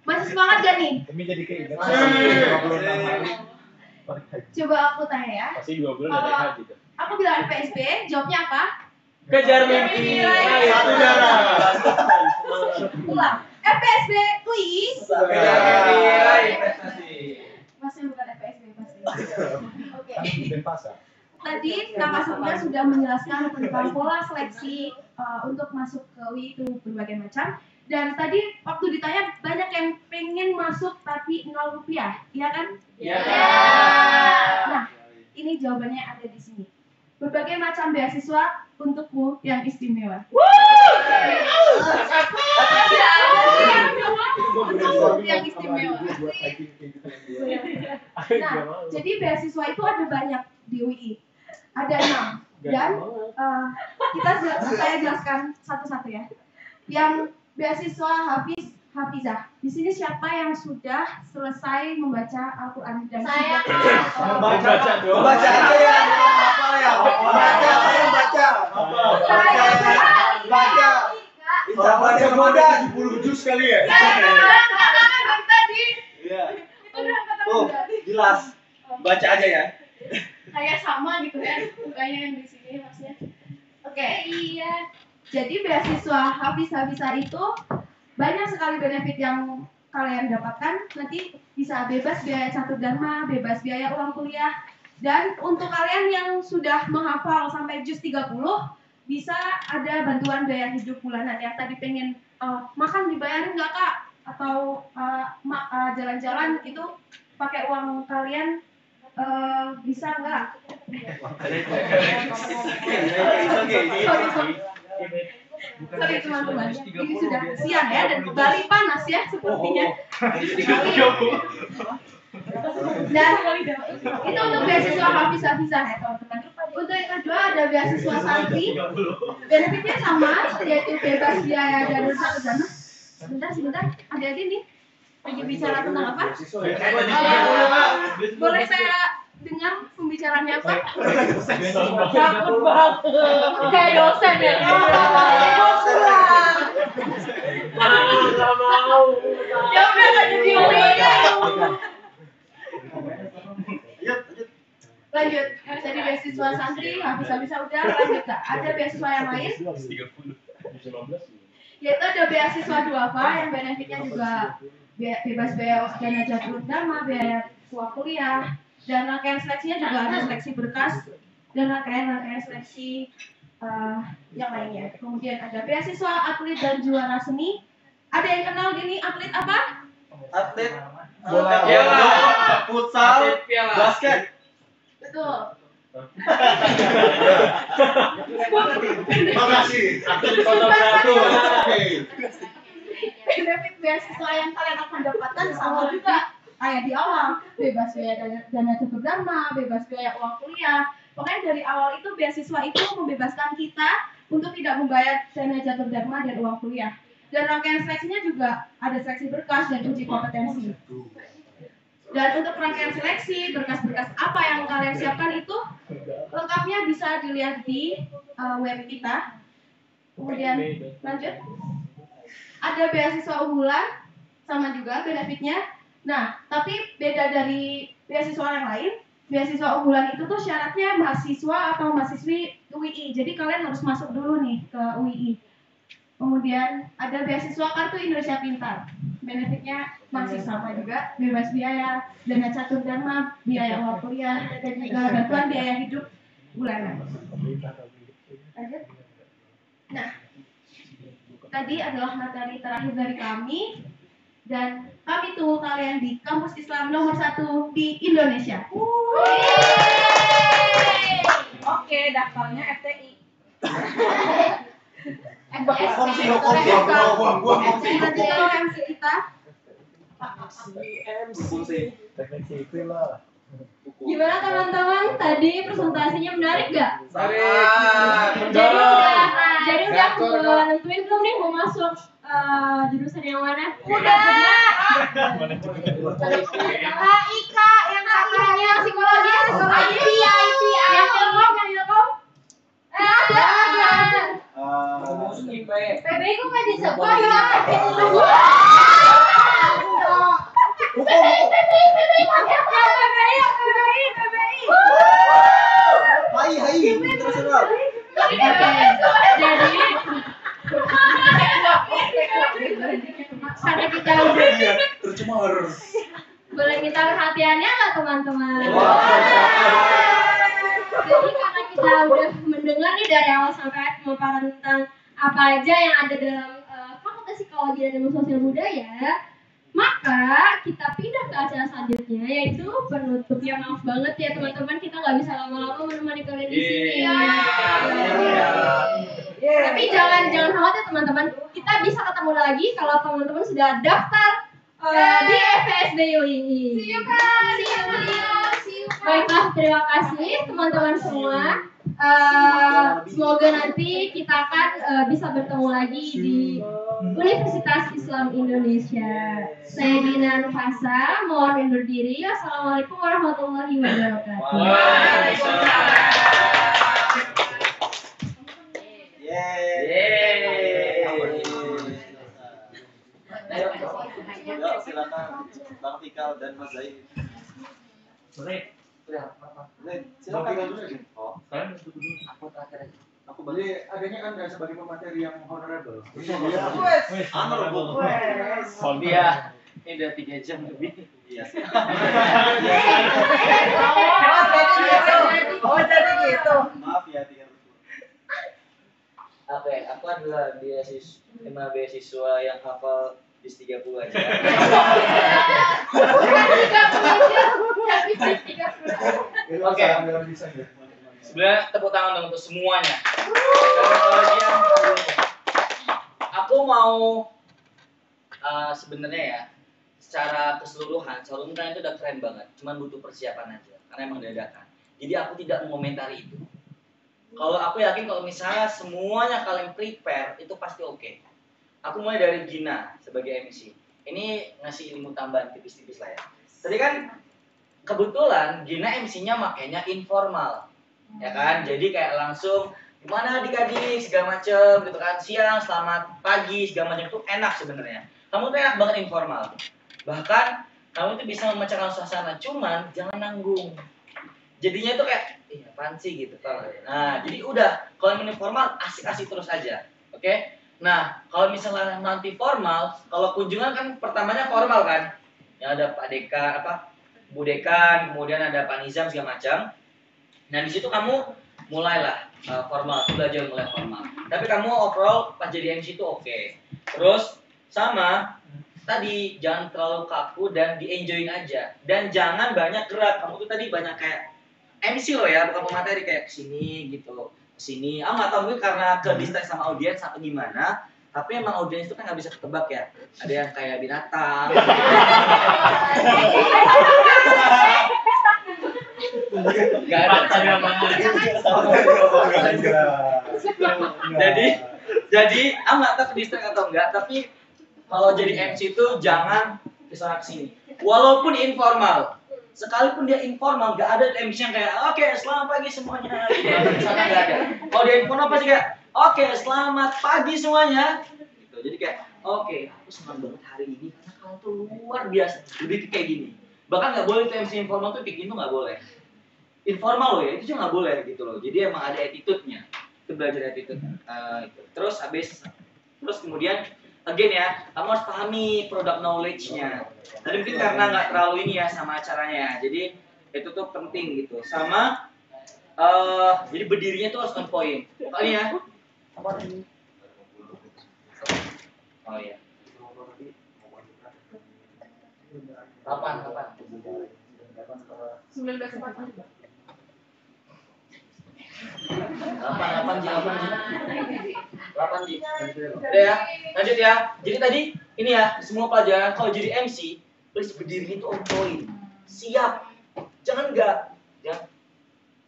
Masih semangat gak nih? Demi jadi keinget. Coba aku tanya ya. Pasti 2 bulan ada haji tuh. Aku bilang PSB, jawabnya apa? Kejar mimpi. Satu darah. Ulang. PSB UI. Masih bukan FPSB pasti. Oke. Tadi Kakak Surya sudah menjelaskan tentang pola seleksi untuk masuk ke UI itu berbagai macam. Dan tadi waktu ditanya banyak yang pengen masuk tapi 0 rupiah, iya kan? Iya. Nah, ini jawabannya ada di sini. Berbagai macam beasiswa untukmu yang istimewa. Yang istimewa. Nah, jadi beasiswa itu ada banyak di UI. Ada 6 dan saya jelaskan satu-satu ya. Yang beasiswa Hafizah. Di sini siapa yang sudah selesai membaca Al-Qur'an dan Saya. Baca dong. Baca aja ya. Apa ya? Baca. Baca. Baca muda 70 juz kali ya. Iya. Tuh, jelas. Baca aja ya. Kayak sama gitu ya, mukanya yang di sini maksudnya. Oke. Iya. Jadi beasiswa Hafizah itu banyak sekali benefit yang kalian dapatkan. Nanti bisa bebas biaya catur dharma, bebas biaya uang kuliah. Dan untuk kalian yang sudah menghafal sampai juz 30, bisa ada bantuan biaya hidup bulanan. Yang tadi pengen makan dibayarin nggak Kak? Atau jalan-jalan itu pakai uang kalian bisa nggak? Sorry teman-teman, ini sudah siang ya dan Bali panas ya sepertinya. Dan itu untuk beasiswa Hafizah ya teman-teman. Untuk yang kedua ada beasiswa santri, benefitnya sama, yaitu bebas biaya jalur satu dana. Sebentar, ada nih lagi bicara tentang apa? Boleh saya dengar pembicaraannya apa? Takut banget. Kayak dosen ya. Nggak mau. Ya udah nggak jadi UI. Lanjut. Jadi beasiswa santri, habis-habisnya udah lanjut Kak. Ada beasiswa yang lain? Yaitu ada beasiswa duafa yang benefitnya juga bebas biaya dana catur dharma, biaya uang kuliah, dan rangkaian seleksinya juga ada seleksi berkas dan rangkaian seleksi yang lainnya. Kemudian ada beasiswa atlet dan juara seni. Ada yang kenal gini atlet apa? Atlet bola, futsal, basket. Betul. Makasih. Atlet fotografi. Benefit beasiswa yang kalian akan dapatkan sama juga kayak di awal, bebas biaya dana catur dharma, bebas biaya uang kuliah. Pokoknya dari awal itu beasiswa itu membebaskan kita untuk tidak membayar dana catur dharma dan uang kuliah. Dan rangkaian seleksinya juga ada seleksi berkas dan uji kompetensi. Dan untuk rangkaian seleksi, berkas-berkas apa yang kalian siapkan itu lengkapnya bisa dilihat di web kita. Kemudian lanjut. Ada beasiswa unggulan, sama juga benefitnya. Nah, tapi beda dari beasiswa yang lain, beasiswa unggulan itu tuh syaratnya mahasiswa atau mahasiswi UII. Jadi kalian harus masuk dulu nih ke UII. Kemudian ada beasiswa Kartu Indonesia Pintar. Benefitnya masih sama juga, bebas biaya, dana catur dharma, biaya uang kuliah, dan juga bantuan biaya hidup bulanan. Lanjut. Nah, tadi adalah materi terakhir dari kami. Dan kami tuh kalian di kampus Islam nomor 1 di Indonesia. Oke, daftarnya FTI. MC kita Teknik sipil lah. Gimana teman-teman? Tadi presentasinya menarik nggak? Menarik. Jadi udah nentuin belum nih mau masuk jurusan yang mana? Udah. Ika yang kakaknya psikologi, IT. Yang ilkom. Ada. PBI kok nggak disebut ya? Hai, internasional. Jadi karena kita udah Tercemar. boleh minta perhatiannya nggak teman-teman? Jadi karena kita udah mendengar nih dari awal sampai akhir pemaparan tentang apa aja yang ada dalam Fakultas Psikologi dan Ilmu Sosial Budaya, maka kita pindah ke acara selanjutnya yaitu penutup. Ya maaf banget ya teman-teman, kita nggak bisa lama-lama menemani kalian di sini. Tapi jangan khawatir teman-teman, kita bisa ketemu lagi kalau teman-teman sudah daftar di FSD UII. See you Kak. Baiklah, terima kasih teman-teman semua. Semoga nanti kita akan bisa bertemu lagi di Universitas Islam Indonesia. Saya Dina Nufasa, mohon undur diri. Wassalamualaikum warahmatullahi wabarakatuh. Yuk, silakan Bang Fikal dan Mas Zaid. Silakan. Oh, Kalian duduk dulu. Aku terakhir aja. Aku balik adanya kan sebagai pemateri yang honorable. honorable. Iya, ini udah 3 jam lebih. Iya. Oh, jadi gitu. Maaf ya, 3. Oke, aku adalah beasiswa yang hafal bis 30 aja. Oke. Sebenarnya tepuk tangan dong untuk semuanya. Aku mau sebenarnya ya, secara keseluruhan kan itu udah keren banget. Cuman butuh persiapan aja, karena emang dadakan. Jadi aku tidak mengomentari itu. Kalau aku yakin kalau misalnya semuanya kalian prepare itu pasti oke. Aku mulai dari Gina sebagai MC. Ini ngasih ilmu tambahan tipis-tipis lah ya. Tadi kan kebetulan Gina MC-nya makanya informal. Ya kan? Jadi kayak langsung gimana adik-adik segala macem gitu kan. Siang, selamat pagi segala macam itu enak sebenarnya. Kamu tuh enak banget informal. Bahkan kamu tuh bisa memecahkan suasana, cuman jangan nanggung. Jadinya tuh kayak apaan sih gitu kan. Nah, jadi udah kalau yang informal asik-asik terus aja. Oke? Nah, kalau misalnya nanti formal, kalau kunjungan kan pertamanya formal kan. Yang ada Pak Dekan, Bu Dekan, kemudian ada Pak Nizam segala macam. Nah, di situ kamu mulailah formal, belajar mulai formal. Tapi kamu overall pas jadi MC itu oke. Terus sama tadi jangan terlalu kaku dan di-enjoyin aja. Dan jangan banyak gerak. Kamu tuh tadi banyak kayak MC loh ya, bukan pemateri kayak kesini gitu, kesini. Nggak tahu mungkin karena ke distract sama audiens atau gimana. Tapi emang audiens itu kan nggak bisa ketebak ya. Ada yang kayak binatang. Gak ada. Jadi nggak tahu ke distract atau enggak. Tapi kalau jadi MC itu jangan kesana kesini. Walaupun informal. Sekalipun dia informal, nggak ada MC yang kayak oke, selamat pagi semuanya. Di sana nggak ada. Kalau dia informal pasti kayak oke, selamat pagi semuanya. Gitu. Jadi kayak oke, aku senang banget hari ini karena kalian tuh luar biasa. Lebih kayak gini. Bahkan nggak boleh tuh MC informal tuh kayak gini tuh nggak boleh. Informal loh ya, itu juga nggak boleh gitu loh. Jadi emang ada attitude-nya. Itu belajar attitude. Terus terus kemudian again ya, kamu harus pahami product knowledge-nya. Tadi mungkin karena nggak terlalu ini ya sama acaranya, jadi itu tuh penting gitu. Sama, jadi berdirinya tuh harus on point. Kali ya. Oh iya. Kapan? 1945. 8 Ji. Udah ya, lanjut ya. Jadi tadi ini ya, semua pelajaran kalau jadi MC please berdiri itu on point, siap, jangan enggak, ya.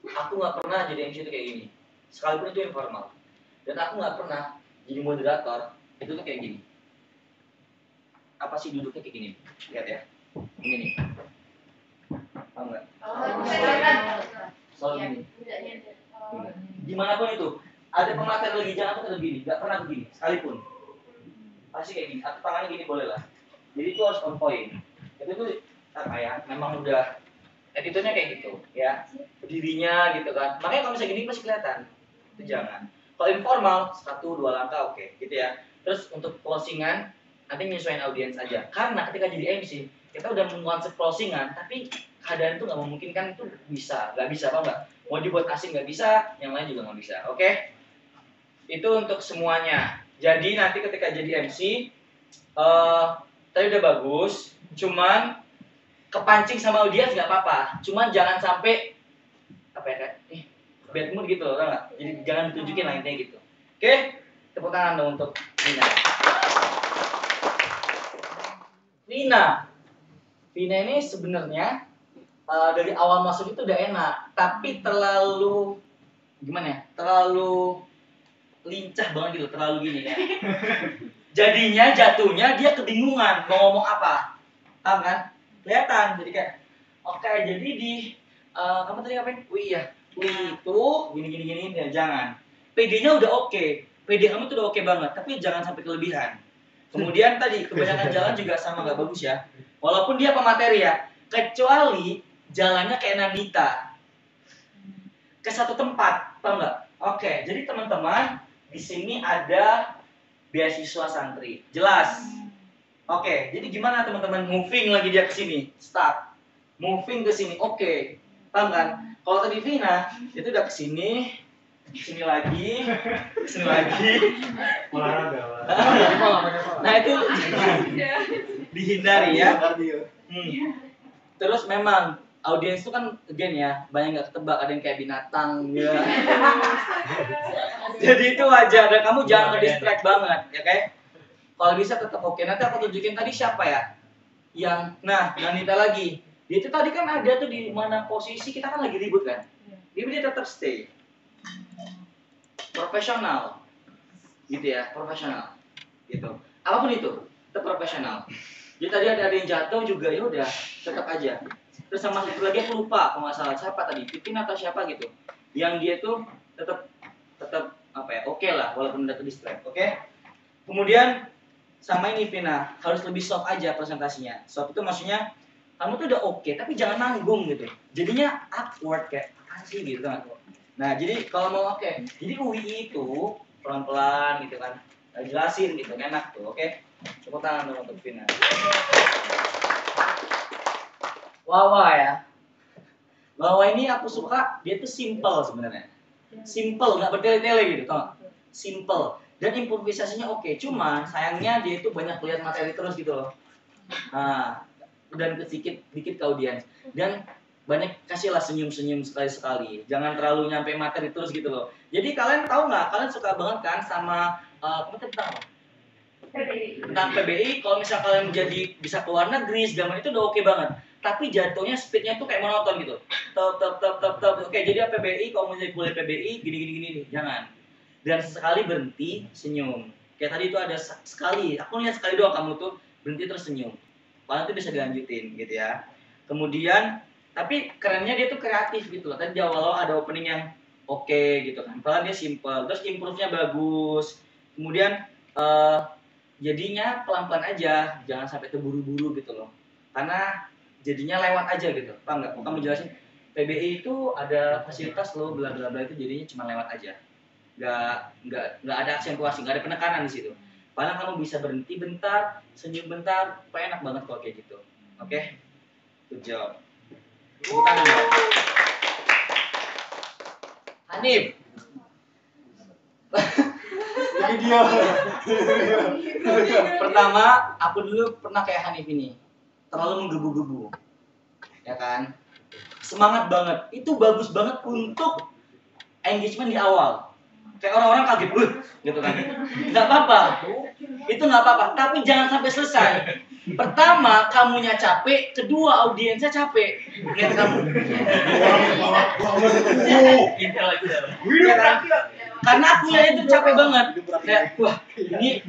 Aku nggak pernah jadi MC itu kayak gini, sekalipun itu informal, dan aku nggak pernah jadi moderator itu tuh kayak gini. Apa sih duduknya kayak gini? Lihat ya, ini nih, tahu nggak? Soal gini. Dimanapun itu, ada pemateri lagi jangan tuh tetap gini, nggak pernah begini, sekalipun. Pasti kayak gini, atau tangannya gini boleh lah. Jadi itu harus on point. Itu tuh apa ya? Memang udah attitude-nya kayak gitu, ya. Berdirinya gitu kan. Makanya kalau misalnya gini pasti kelihatan. Itu jangan. Kalau informal 1-2 langkah oke, gitu ya. Terus untuk closingan nanti menyesuaikan audiens aja. Karena ketika jadi MC, kita udah mengkonsep closingan, tapi keadaan itu nggak memungkinkan itu nggak bisa apa nggak? Mau dibuat asing nggak bisa, yang lain juga nggak bisa, oke? Itu untuk semuanya. Jadi nanti ketika jadi MC, tadi udah bagus, cuman kepancing sama audiens nggak apa-apa. Cuman jangan sampai apa ya kayak bad mood gitu loh, tau nggak? Jadi jangan ditunjukin lah intinya gitu. Oke, tepuk tangan dong untuk Vina ini sebenarnya dari awal masuk itu udah enak, tapi terlalu gimana ya? Terlalu lincah banget gitu, terlalu gini ya. Jadinya jatuhnya dia kebingungan mau ngomong apa, paham kan? Kelihatan, jadi kayak oke, jadi di kamu tadi ngapain? Wih itu gini ya jangan. PD-nya udah oke, PD kamu tuh udah oke banget, tapi jangan sampai kelebihan. Kemudian tadi kebanyakan jalan juga sama nggak bagus ya. Walaupun dia pemateri ya, kecuali jalannya kayak Nandita ke satu tempat, tau nggak? Oke, jadi teman-teman di sini ada beasiswa santri, jelas. Oke, jadi gimana teman-teman moving lagi dia ke sini, start, moving ke sini, oke, paham kan? Kalau tadi Vina itu udah ke sini lagi, kesini lagi. Olahraga. Nah itu dihindari ya. Terus memang audiens itu kan again ya banyak nggak ketebak, ada yang kayak binatang ya. Jadi itu wajar dan kamu jangan ke-distract banget ya kayak. Kalau bisa tetap oke. Nanti aku tunjukin tadi siapa ya? Yang Nanita lagi. Dia itu tadi kan ada tuh di mana posisi kita kan lagi ribut kan. Dia tetap stay. Profesional. Gitu ya, profesional. Gitu. Apapun itu, tetap profesional. Jadi tadi ada yang jatuh juga ya udah, tetap aja. Terus sama satu lagi aku lupa kalau nggak salah siapa tadi, Pipin atau siapa gitu. Yang dia tuh tetap apa ya? Oke lah walaupun udah ke-distract, oke? Kemudian sama ini Vina, harus lebih soft aja presentasinya. Soft itu maksudnya kamu tuh udah oke, tapi jangan nanggung gitu. Jadinya awkward kayak apa sih gitu kan. Nah, jadi kalau mau oke, jadi UI itu pelan-pelan gitu kan. Jelasin gitu, enak tuh, oke? Tepuk tangan dong untuk Vina. Wawa ya. Wawa ini aku suka, dia tuh simple sebenarnya. Simple, nggak bertele-tele gitu, tau gak? Simple. Dan improvisasinya oke, cuman sayangnya dia itu banyak lihat materi terus gitu loh. Nah, dan dikit ke audiens. Dan banyak kasihlah senyum-senyum sekali-sekali. Jangan terlalu nyampe materi terus gitu loh. Jadi kalian tahu nggak? Kalian suka banget kan sama tentang apa? Tentang PBI. Kalau misal kalian jadi bisa ke luar negeri, segala itu udah oke banget. Tapi jatuhnya speednya tuh kayak monoton gitu. Top. Oke, jadi PBI kalau mau jadi kuliah PBI gini. Jangan. Dan sesekali berhenti senyum. Kayak tadi itu ada sekali. Aku lihat sekali doang kamu tuh berhenti terus senyum. Kalian tuh bisa dilanjutin gitu ya. Kemudian tapi kerennya dia tuh kreatif gitu loh. Tadi di awal ada opening yang oke gitu kan. Padahal dia simple. Terus improve-nya bagus. Kemudian jadinya pelan-pelan aja. Jangan sampai terburu-buru gitu loh. Karena jadinya lewat aja gitu. Paham nggak? Kamu jelasin PBI itu ada fasilitas loh, bla bla bla itu jadinya cuma lewat aja. Nggak ada aksentuasi, nggak ada penekanan di situ. Padahal kamu bisa berhenti bentar, senyum bentar, enak banget kalau kayak gitu. Oke? Good job. Bukan Hanif. Ini dia. Pertama, aku dulu pernah kayak Hanif ini. Terlalu menggebu-gebu. Ya kan? Semangat banget. Itu bagus banget untuk engagement di awal. Kayak orang-orang kaget, gitu kan. Nggak apa-apa. Itu nggak apa-apa. Tapi jangan sampai selesai. Pertama, kamunya capek, kedua audiensnya capek. Lihat kamu. Ya kan? Karena akunya itu capek banget. Kayak, wah, ini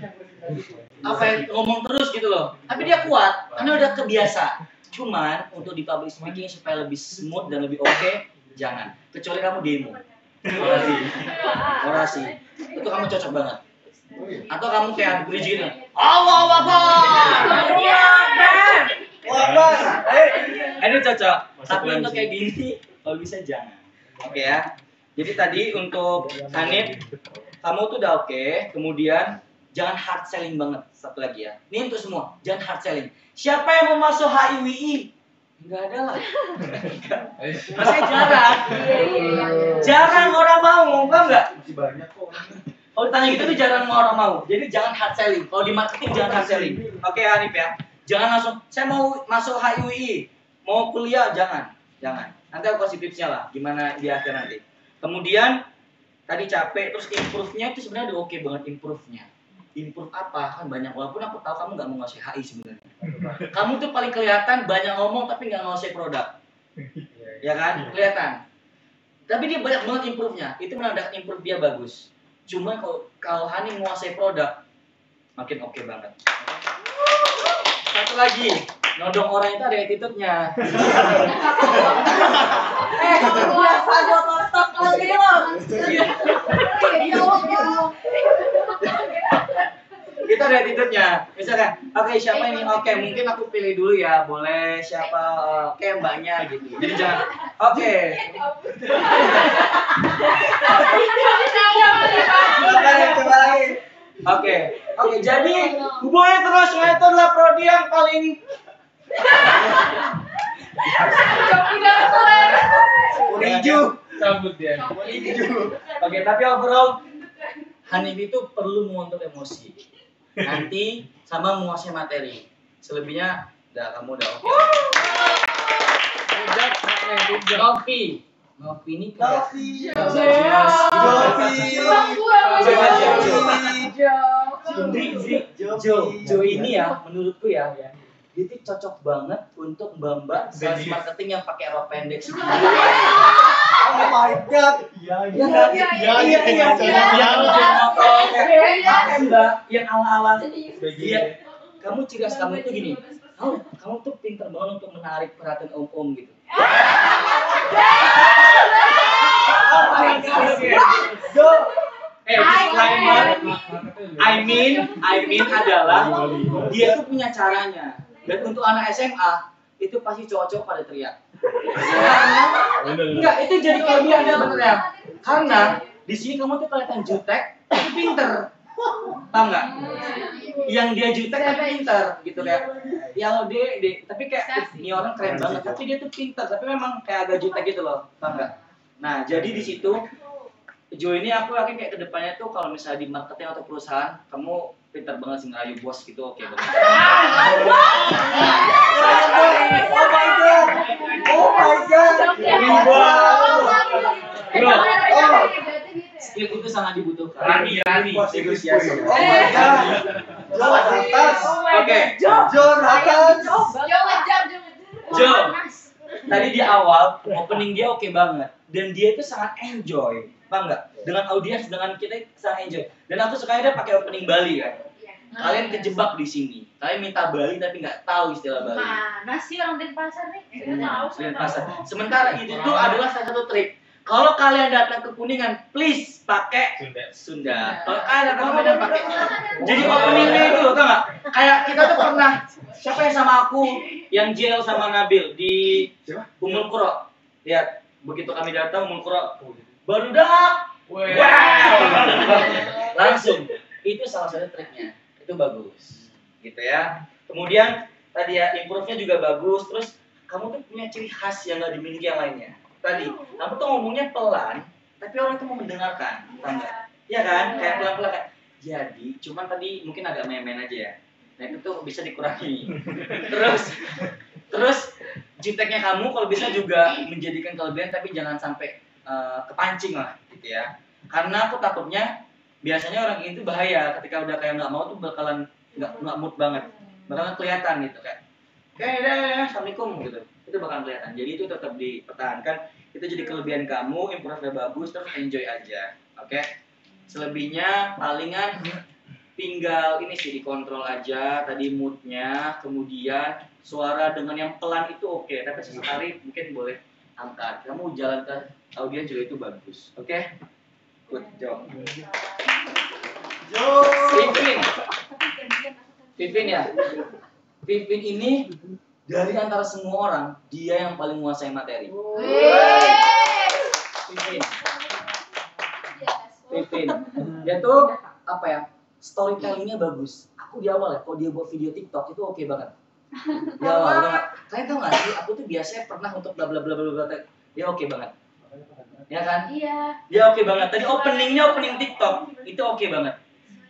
apa yang ngomong terus gitu loh. Tapi dia kuat, karena udah kebiasa. Cuman untuk di public speaking supaya lebih smooth dan lebih oke, jangan. Kecuali kamu demo. Orasi. Itu kamu cocok banget. Atau kamu kayak bridging gitu. Allahu Akbar. Ini cocok. Tapi untuk kayak gini, kalau bisa jangan. Oke ya. Jadi tadi untuk Hanif, kamu tuh udah oke. Kemudian jangan hard selling banget. Satu lagi ya. Ini untuk semua, jangan hard selling. Siapa yang mau masuk HIWI? Enggak ada lah. Masih jarang. Jarang orang mau, enggak? Masih banyak kok. Kalau ditanya gitu tuh jarang orang mau. Jadi jangan hard selling. Kalau di marketing jangan hard selling. Oke Hanif ya. Jangan langsung, saya mau masuk HIWI, mau kuliah, jangan. Nanti aku kasih tipsnya lah, gimana di akhir nanti. Kemudian tadi capek, terus improve-nya itu sebenarnya udah oke banget improve-nya. Improve apa? Kan banyak, walaupun aku tahu kamu nggak mau ngasih HI sebenarnya. Kamu tuh paling kelihatan banyak ngomong tapi nggak ngasih produk. Ya kan? Kelihatan. Tapi dia banyak banget improve-nya. Itu menandakan improve dia bagus. Cuma kalau Hani menguasai produk, makin oke banget. Satu lagi, nodong orang itu ada attitude-nya. Biasa gua tostok lagi lo. Kita ada attitude-nya. Misalkan, oke siapa ini? Oke, mungkin aku pilih dulu ya. Boleh siapa? Oke, mbaknya gitu. Jadi jangan, oke. Oke, jadi hubungannya terus itu adalah prodi yang paling hijau. Cabut dia. Oke, tapi overall Hanif itu perlu mengontrol emosi. Nanti sama menguasai materi. Selebihnya kamu udah oke. Novi ini Jo ini ya, menurutku ya, dia itu cocok banget untuk mbak-mbak sales marketing yang pakai rok pendek sih. Oh my god. Mbak yang ala-ala dia. Kamu cerdas, kamu itu gini. Kamu tuh pintar banget untuk menarik perhatian om-om gitu. I mean adalah dia tuh punya caranya. Dan untuk anak SMA itu pasti cowok-cowok pada teriak. Enggak, itu jadi kelebihan dia sebenarnya. Karena di sini kamu tuh kelihatan jutek, tapi pinter. Tahu nggak? Yang dia jutek tapi pinter gitu kayak. Ya lo dia, tapi kayak ini orang keren banget, tapi dia tuh pinter, tapi memang kayak agak jutek gitu loh, tahu nggak? Nah, jadi di situ Jo ini aku yakin kayak kedepannya tuh kalau misalnya di marketing atau perusahaan kamu pintar banget sih ngerayu bos gitu, oke banget. Oh my god. Skill itu sangat dibutuhkan. Rani. Negosiasi. Oh my god. Oke. Jo. Tadi di awal opening dia oke banget dan dia itu sangat enjoy. Paham nggak? Dengan audiens, dengan kita sangat enjoy. Dan aku suka dia pakai opening Bali kan. Kalian kejebak di sini. Kalian minta Bali tapi nggak tahu istilah Bali. Mana sih orang Denpasar nih? Denpasar. Sementara itu tuh adalah salah satu trik. Kalau kalian datang ke Kuningan, please pakai Sunda. Kalau kalian datang ke Medan pakai. Jadi openingnya itu loh, tau nggak? Kayak kita tuh pernah siapa yang sama aku yang jail sama Nabil di Umul Qura. Lihat, begitu kami datang Umul Qura, barudak. Wow. Langsung. Itu salah satu triknya. Itu bagus. Gitu ya. Kemudian tadi ya improve-nya juga bagus. Terus kamu tuh punya ciri khas yang nggak dimiliki yang lainnya. Tadi, kamu tuh ngomongnya pelan, tapi orang itu mau mendengarkan, tahu nggak? Iya kan? Kayak pelan-pelan kayak. Jadi, cuman tadi mungkin agak main-main aja ya. Nah itu tuh bisa dikurangi. Terus juteknya kamu kalau bisa juga menjadikan kelebihan, tapi jangan sampai kepancing lah, gitu ya. Karena aku takutnya biasanya orang itu bahaya ketika udah kayak nggak mau tuh bakalan nggak mood banget. bakalan kelihatan gitu kayak ya, assalamualaikum gitu. Itu bakalan kelihatan. Jadi itu tetap dipertahankan. Itu jadi kelebihan kamu, improve-nya bagus, terus enjoy aja. Oke? Selebihnya palingan tinggal ini sih dikontrol aja tadi moodnya, kemudian suara dengan yang pelan itu oke, tapi sesekali mungkin boleh angkat. Kamu jalan ke audiens juga itu bagus. Oke? Good job. Pipin ya. Pipin ini dari antara semua orang dia yang paling menguasai materi. Pipin. Dia tuh apa ya? Storytellingnya bagus. Aku di awal ya, kalau dia buat video TikTok itu oke banget. Di awal, kalian tau gak sih? Aku tuh biasanya pernah untuk bla bla bla bla bla. Dia oke banget. Ya kan? Iya. Dia oke banget. Tadi opening TikTok itu oke banget.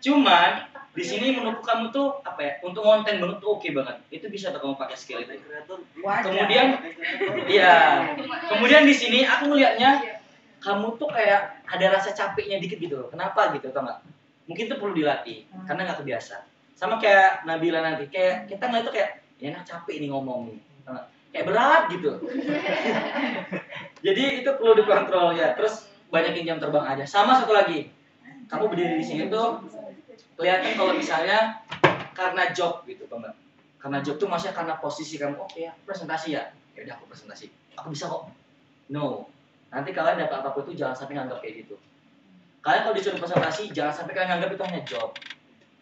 Cuman di sini menurut kamu tuh apa ya? Untuk konten banget tuh oke banget. Itu bisa tuh kamu pakai skill itu. Kemudian, iya. Kemudian di sini aku ngelihatnya kamu tuh kayak ada rasa capeknya dikit gitu loh. Kenapa gitu? Tau nggak? Mungkin tuh perlu dilatih karena nggak kebiasa. Sama kayak Nabila nanti. Kayak kita ngeliat tuh kayak ya enak capek ini ngomong nih. Kayak berat gitu. Jadi itu perlu dikontrol ya. Terus banyakin jam terbang aja. Sama satu lagi. Kamu berdiri di sini tuh kelihatan kalau misalnya karena job gitu, Bang. Karena job tuh maksudnya karena posisi kamu oke ya, presentasi ya. Ya udah aku presentasi. Aku bisa kok. No. Nanti kalian dapat apapun itu jangan sampai nganggap kayak gitu. Kalian kalau disuruh presentasi jangan sampai kalian nganggap itu hanya job.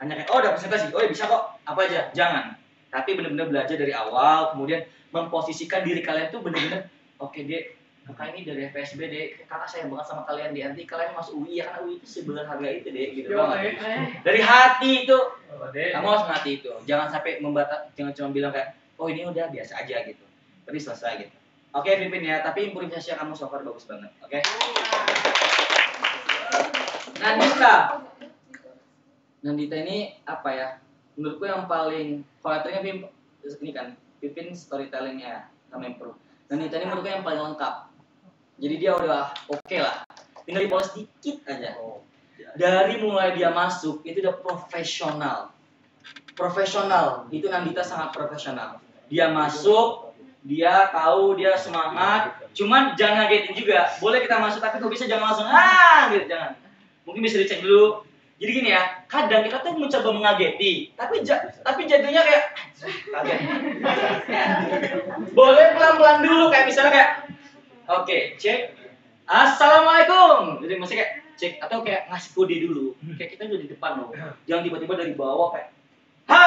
Hanya kayak oh udah presentasi, oh ya bisa kok. Apa aja? Jangan. Tapi benar-benar belajar dari awal, kemudian memposisikan diri kalian tuh benar-benar oke deh. Kakak ini dari FSB deh, kakak sayang banget sama kalian deh. Nanti kalian masuk UI ya, karena UI itu seberharga itu deh, gitu banget. Dari hati itu, kamu harus hati itu. Jangan sampai jangan cuma bilang kayak, oh ini udah biasa aja gitu. Tapi selesai gitu. Oke, Pipin ya. Tapi improvisasi kamu so far bagus banget. Oke. Nandita ini apa ya? Menurutku yang paling kualitasnya ini kan Pipin storytellingnya sama improve. Nandita ini menurutku yang paling lengkap. Jadi dia udah oke lah. Tinggal dipoles dikit aja. Dari mulai dia masuk itu udah profesional. Profesional. Itu Nandita sangat profesional. Dia masuk, dia tahu, dia semangat. Cuman jangan ngagetin juga. Boleh kita masuk tapi kok bisa jangan langsung gitu, jangan. Mungkin bisa dicek dulu. Jadi gini ya, kadang kita tuh mencoba mengageti, tapi jadinya kayak kaget. Boleh pelan-pelan dulu, kayak misalnya kayak, oke, cek, assalamualaikum. Jadi mesti kayak cek atau kayak ngasih kode dulu. Kayak kita udah di depan loh, jangan tiba-tiba dari bawah kayak, ha.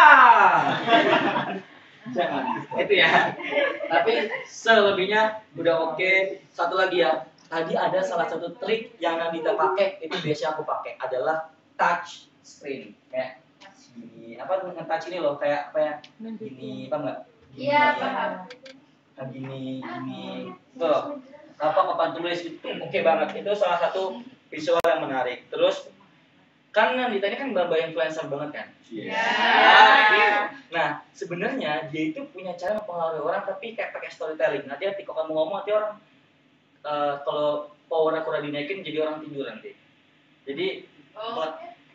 Jangan, itu ya. Tapi selebihnya udah oke. Satu lagi ya, tadi ada salah satu trik yang Nandita pakai, itu biasanya aku pakai adalah touch screen, kayak gini, apa nge-touch ini loh, kayak apa ya, gini, paham nggak? Iya, paham. Nah, gini, tuh, apa papan tulis itu oke banget, itu salah satu visual yang menarik. Terus, kan Nandita ini kan mbak influencer banget kan? Iya. Nah, sebenarnya dia itu punya cara mempengaruhi orang, tapi kayak pakai storytelling. Nanti ketika kamu ngomong, nanti orang kalau powernya kurang dinaikin, jadi orang tidur nanti. Jadi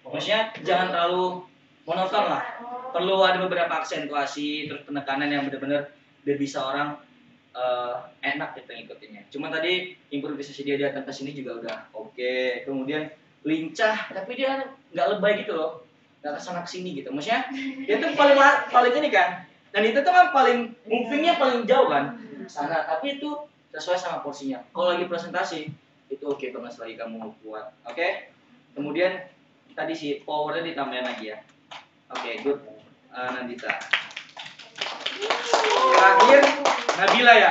maksudnya jangan terlalu monoton lah. Perlu ada beberapa aksentuasi, terus penekanan yang benar-benar biar bisa orang enak gitu ngikutinnya. Cuma tadi improvisasi dia di atas sini juga udah oke. Kemudian lincah, tapi dia nggak lebay gitu loh, nggak kesana kesini gitu. Maksudnya dia tuh paling ini kan. Dan itu tuh kan paling movingnya paling jauh kan sana. Tapi itu sesuai sama porsinya. Kalau lagi presentasi itu oke banget lagi kamu buat. Oke. Kemudian tadi si powernya ditambahin lagi ya. Oke, good. Nandita. Terakhir Nabila ya.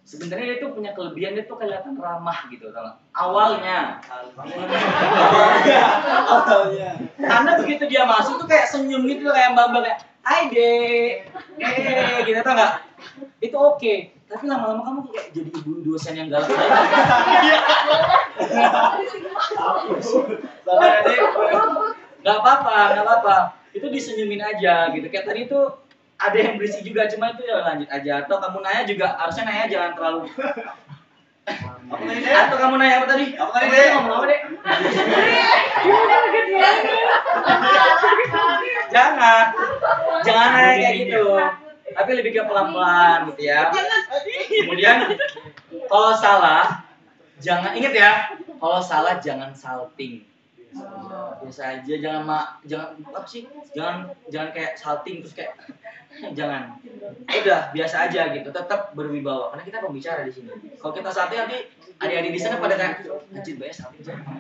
Sebenarnya dia tuh punya kelebihan, dia tuh kelihatan ramah gitu, tau gak? Awalnya. Karena begitu dia masuk tuh kayak senyum gitu, kayak mbak-mbak kayak, hai dek, gitu, tau gak? Itu oke. Tapi lama-lama kamu kayak jadi ibu dosen yang galak aja. Gak apa-apa. Itu disenyumin aja gitu. Kayak tadi tuh ada yang berisik juga, cuma itu ya lanjut aja. Atau kamu nanya juga, harusnya nanya jangan terlalu. Atau kamu nanya apa tadi? Apa tadi deh? Ngomong apa deh? Jangan. Jangan kayak gitu. Tapi lebih ke pelan-pelan gitu ya. Kemudian kalau salah jangan inget ya. Kalau salah jangan salting. Biasa aja, jangan apa sih? Jangan kayak salting terus kayak jangan. Udah biasa aja gitu. Tetap berwibawa karena kita pembicara di sini. Kalau kita salting nanti adik-adik di sana pada kayak anjir banyak salting jangan.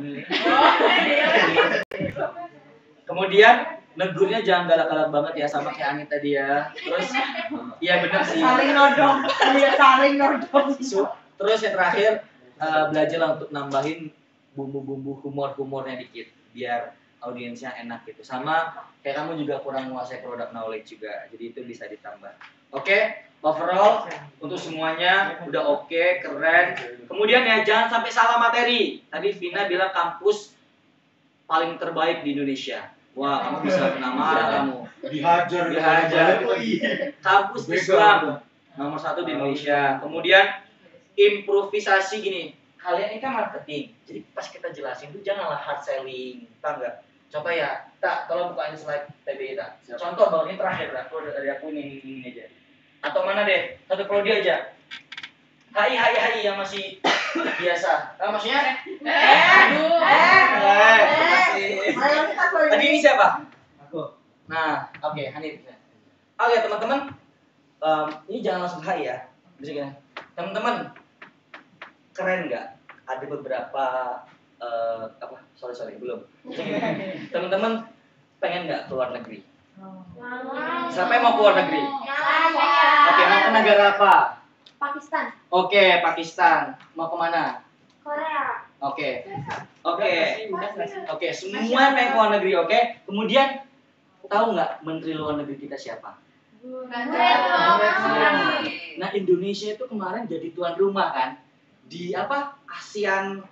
Kemudian negurnya jangan galak-galak banget ya sama kayak Anit tadi ya. Terus iya benar sih. Saling nodong. Iya saling nodong. Terus yang terakhir belajarlah untuk nambahin bumbu-bumbu humornya dikit biar audiensnya enak gitu. Sama kayak kamu juga kurang menguasai product knowledge juga. Jadi itu bisa ditambah. Oke, overall untuk semuanya udah oke, keren. Kemudian ya jangan sampai salah materi. Tadi Vina bilang kampus paling terbaik di Indonesia. Wah, kamu bisa kena marah kamu. Dihajar. Kampus Islam nomor 1 di Indonesia. Kemudian improvisasi gini. Kalian ini kan marketing. Jadi pas kita jelasin tuh janganlah hard selling, paham nggak? Contoh ya, tak kalau bukain slide TBI tak. Contoh bahwa ini terakhir lah. Kalau dari aku ini aja. Atau mana deh? Satu prodi aja. HI yang masih biasa. Maksudnya? Tadi ini siapa? Aku. Nah, oke, Hanif. Oke, teman-teman. Ini jangan langsung HI ya. Misalnya, teman-teman, keren nggak? Ada beberapa sorry belum. Teman-teman pengen nggak keluar negeri? Siapa yang mau keluar negeri? Oke, mau ke negara apa? Pakistan. Oke, Pakistan. Mau kemana? Korea. Oke, semua pengen ke luar negeri, oke? Kemudian tahu nggak Menteri Luar Negeri kita siapa? Nah, Indonesia itu kemarin jadi tuan rumah kan di ASEAN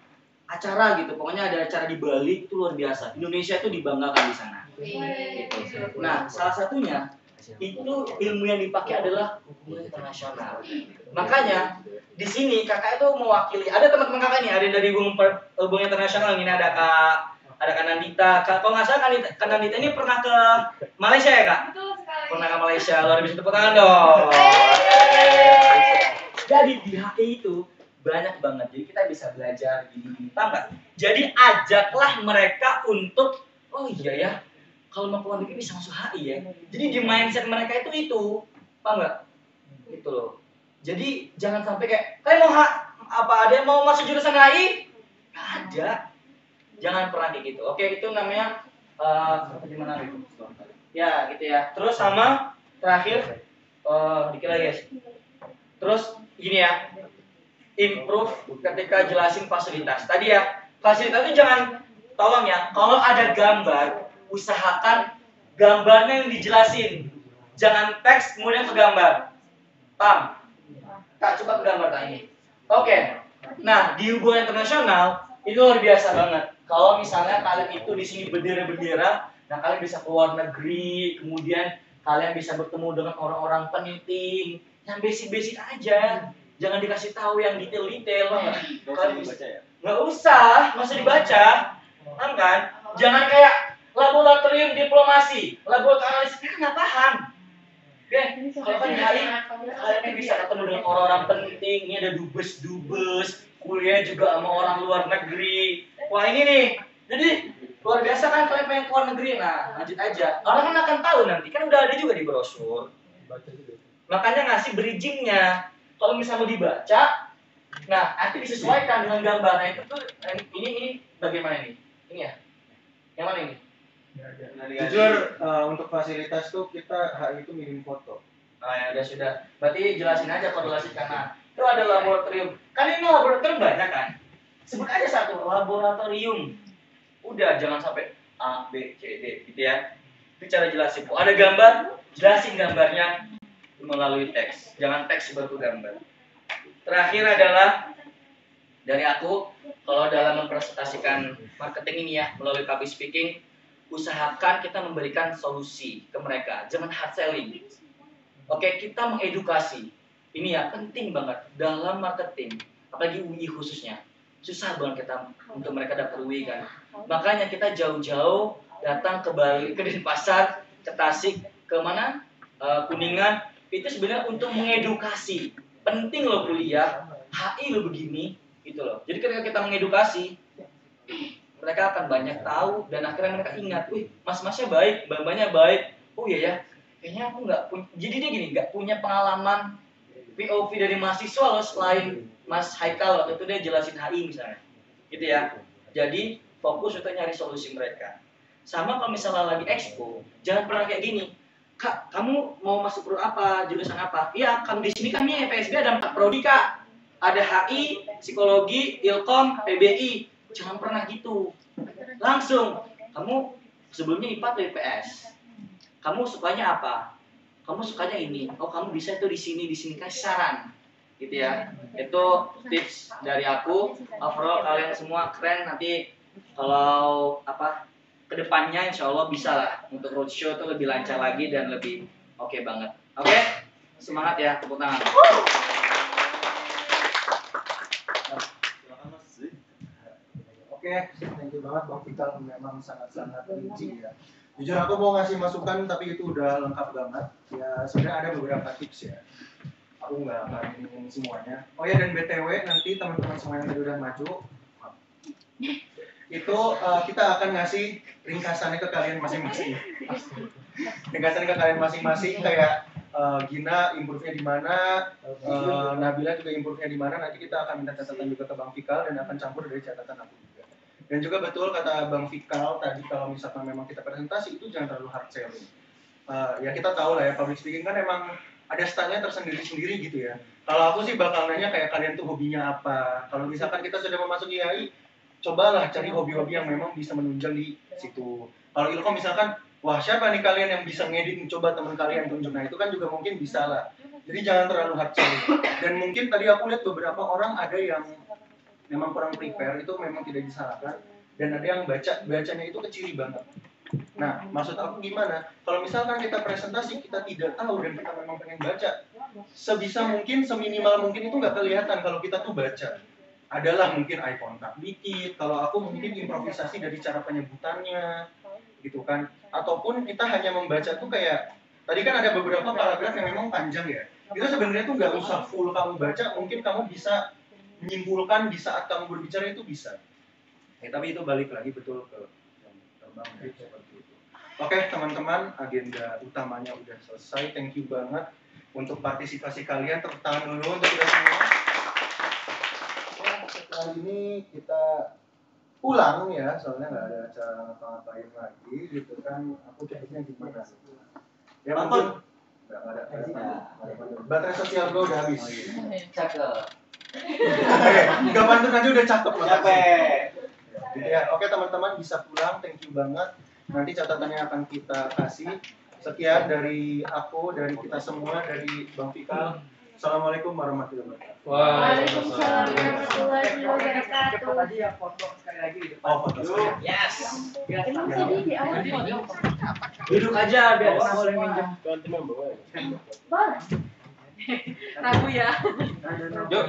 acara gitu. Pokoknya ada acara di Bali itu luar biasa. Indonesia itu dibanggakan di sana. Gitu. Nah, salah satunya itu ilmu yang dipakai adalah hubungan internasional. Makanya di sini kakak itu mewakili. Ada teman-teman kakak ini, ada yang dari hubungan internasional. Ini ada Kak Nandita. Kalau nggak salah Kak Nandita ini pernah ke Malaysia ya kak? Betul sekali. Pernah ke Malaysia, luar biasa, tepuk tangan dong. Jadi di HI itu banyak banget, jadi kita bisa belajar gini-gini, paham nggak? Jadi ajaklah mereka untuk, oh iya ya, kalau mau keluar negeri bisa masuk HI ya. Jadi di mindset mereka itu, paham nggak? Gitu loh. Jadi jangan sampai kayak, kalian mau ada yang mau masuk jurusan HI? Nggak ada. Jangan pernah kayak gitu. Oke, itu namanya gimana itu? Ya, gitu ya. Terus sama terakhir, dikit lagi guys. Terus gini ya, improve ketika jelasin fasilitas. Tadi ya, fasilitas itu jangan, tolong ya, kalau ada gambar, usahakan gambarnya yang dijelasin. Jangan teks kemudian ke gambar. Paham? Kak, coba ke gambar tak ini. Oke. Nah, di hubungan internasional itu luar biasa banget. Kalau misalnya kalian itu di sini bendera-bendera, nah kalian bisa keluar negeri, kemudian kalian bisa bertemu dengan orang-orang penting, yang basic-basic aja. Jangan dikasih tahu yang detail-detail. Kalian bisa, nggak usah dibaca, paham kan? Jangan kayak laboratorium diplomasi, laboratorium analisis, mereka nggak paham. Oke, kalau kan di HI, kalian bisa ketemu dengan orang-orang penting. Ini ada dubes, kuliah juga sama orang luar negeri. Wah ini nih, jadi luar biasa kan kalian pengen keluar negeri. Nah, lanjut aja. Orang kan akan tahu nanti, kan udah ada juga di brosur. Makanya ngasih bridgingnya. Kalau misalnya mau dibaca, nah nanti disesuaikan dengan gambar. Nah itu tuh, ini bagaimana ini? Ini ya? Yang mana ini? Jujur untuk fasilitas tuh kita HI itu minim foto. Nah ya sudah. Berarti jelasin aja korelasi karena itu ada laboratorium. Kan ini laboratorium banyak kan? Sebut aja satu, laboratorium. Udah jangan sampai A, B, C, D gitu ya. Itu cara jelasin. Ada gambar, jelasin gambarnya melalui teks. Jangan teks baru gambar. Terakhir adalah dari aku, kalau dalam mempresentasikan marketing ini ya melalui public speaking, usahakan kita memberikan solusi ke mereka, jangan hard selling. Oke, kita mengedukasi. Ini ya penting banget dalam marketing, apalagi UI khususnya. Susah banget kita untuk mereka dapat UI kan. Makanya kita jauh-jauh datang ke Bali, ke Denpasar, ke Tasik ke mana? Kuningan. Itu sebenarnya untuk mengedukasi. Penting loh kuliah, HI lo begini, gitu loh. Jadi ketika kita mengedukasi, mereka akan banyak tahu dan akhirnya mereka ingat, wih, mas-masnya baik, mbak-mbaknya baik. Oh iya ya, kayaknya aku nggak punya. Jadi dia gini, nggak punya pengalaman POV dari mahasiswa loh selain Mas Haikal waktu itu dia jelasin HI misalnya, gitu ya. Jadi fokus untuk nyari solusi mereka. Sama kalau misalnya lagi expo, jangan pernah kayak gini. Kak, kamu mau masuk pro apa? Jurusan apa? Iya, kan di sini kan nih FSB ada 4 prodi, Kak. Ada HI, psikologi, Ilkom, PBI. Jangan pernah gitu. Langsung, kamu sebelumnya IPA atau IPS? Kamu sukanya apa? Kamu sukanya ini. Oh, kamu bisa itu di sini kasih saran. Gitu ya. Itu tips dari aku. Overall kalian semua keren. Nanti kalau kedepannya insya Allah bisa lah untuk roadshow itu lebih lancar lagi dan lebih oke banget. Oke? Semangat ya, tepuk tangan. Oke, thank you banget Bang Fikal, memang sangat-sangat rinci ya. Jujur aku mau ngasih masukan tapi itu udah lengkap banget. Ya sebenarnya ada beberapa tips ya. Aku nggak akan ini semuanya. Oh ya, dan BTW nanti teman-teman semua yang tadi udah maju, itu kita akan ngasih ringkasannya ke kalian masing-masing. Ringkasannya ke kalian masing-masing kayak Gina improve-nya di mana, Nabila juga improve-nya di mana. Nanti kita akan minta catatan juga ke Bang Fikal dan akan campur dari catatan aku juga. Dan juga betul kata Bang Fikal tadi, kalau misalkan memang kita presentasi itu jangan terlalu hard selling. Ya kita tahu lah ya, public speaking kan emang ada stylenya tersendiri-sendiri gitu ya. Kalau aku sih bakal nanya kayak kalian tuh hobinya apa. Kalau misalkan kita sudah memasuki HI, cobalah cari hobi-hobi yang memang bisa menunjang di situ. Kalau Ilkom misalkan, wah siapa nih kalian yang bisa ngedit, coba teman kalian tunjuk. Nah itu kan juga mungkin bisa lah. Jadi jangan terlalu hard selling. Dan mungkin tadi aku lihat beberapa orang ada yang memang kurang prepare, itu memang tidak disalahkan. Dan ada yang bacanya itu kecil banget. Nah maksud aku gimana? Kalau misalkan kita presentasi, kita tidak tahu dan kita memang pengen baca, sebisa mungkin, seminimal mungkin itu nggak kelihatan kalau kita tuh baca. Adalah mungkin eye contact dikit, kalau aku mungkin improvisasi dari cara penyebutannya, gitu kan. Ataupun kita hanya membaca tuh kayak, tadi kan ada beberapa paragraf yang memang panjang ya. Itu sebenarnya tuh nggak usah full kamu baca, mungkin kamu bisa menyimpulkan di saat kamu berbicara itu bisa. Tapi itu balik lagi betul ke yang terbang seperti itu. Oke teman-teman, agenda utamanya udah selesai. Thank you banget untuk partisipasi kalian. Tepuk tangan dulu untuk kita semua. Setelah ini kita pulang ya, soalnya nggak ada acara ngapa-ngapain lagi gitu kan. Aku ceknya gimana? Ya mungkin nggak ada baterai sosial gue udah habis. Cakep. Nggak pantun aja udah cakep loh. Capek. Gitu ya. Oke teman-teman bisa pulang. Thank you banget. Nanti catatannya akan kita kasih. Sekian dari aku, dari kita semua, dari Bang Fikal. Assalamualaikum warahmatullahi wabarakatuh. Waalaikumsalam warahmatullahi wabarakatuh. Tadi ya foto sekali lagi di depan. Oh, foto sekali. Yes. Emang tadi di awal Duduk aja biar boleh minjem. boleh. Ragu ya. Yuk.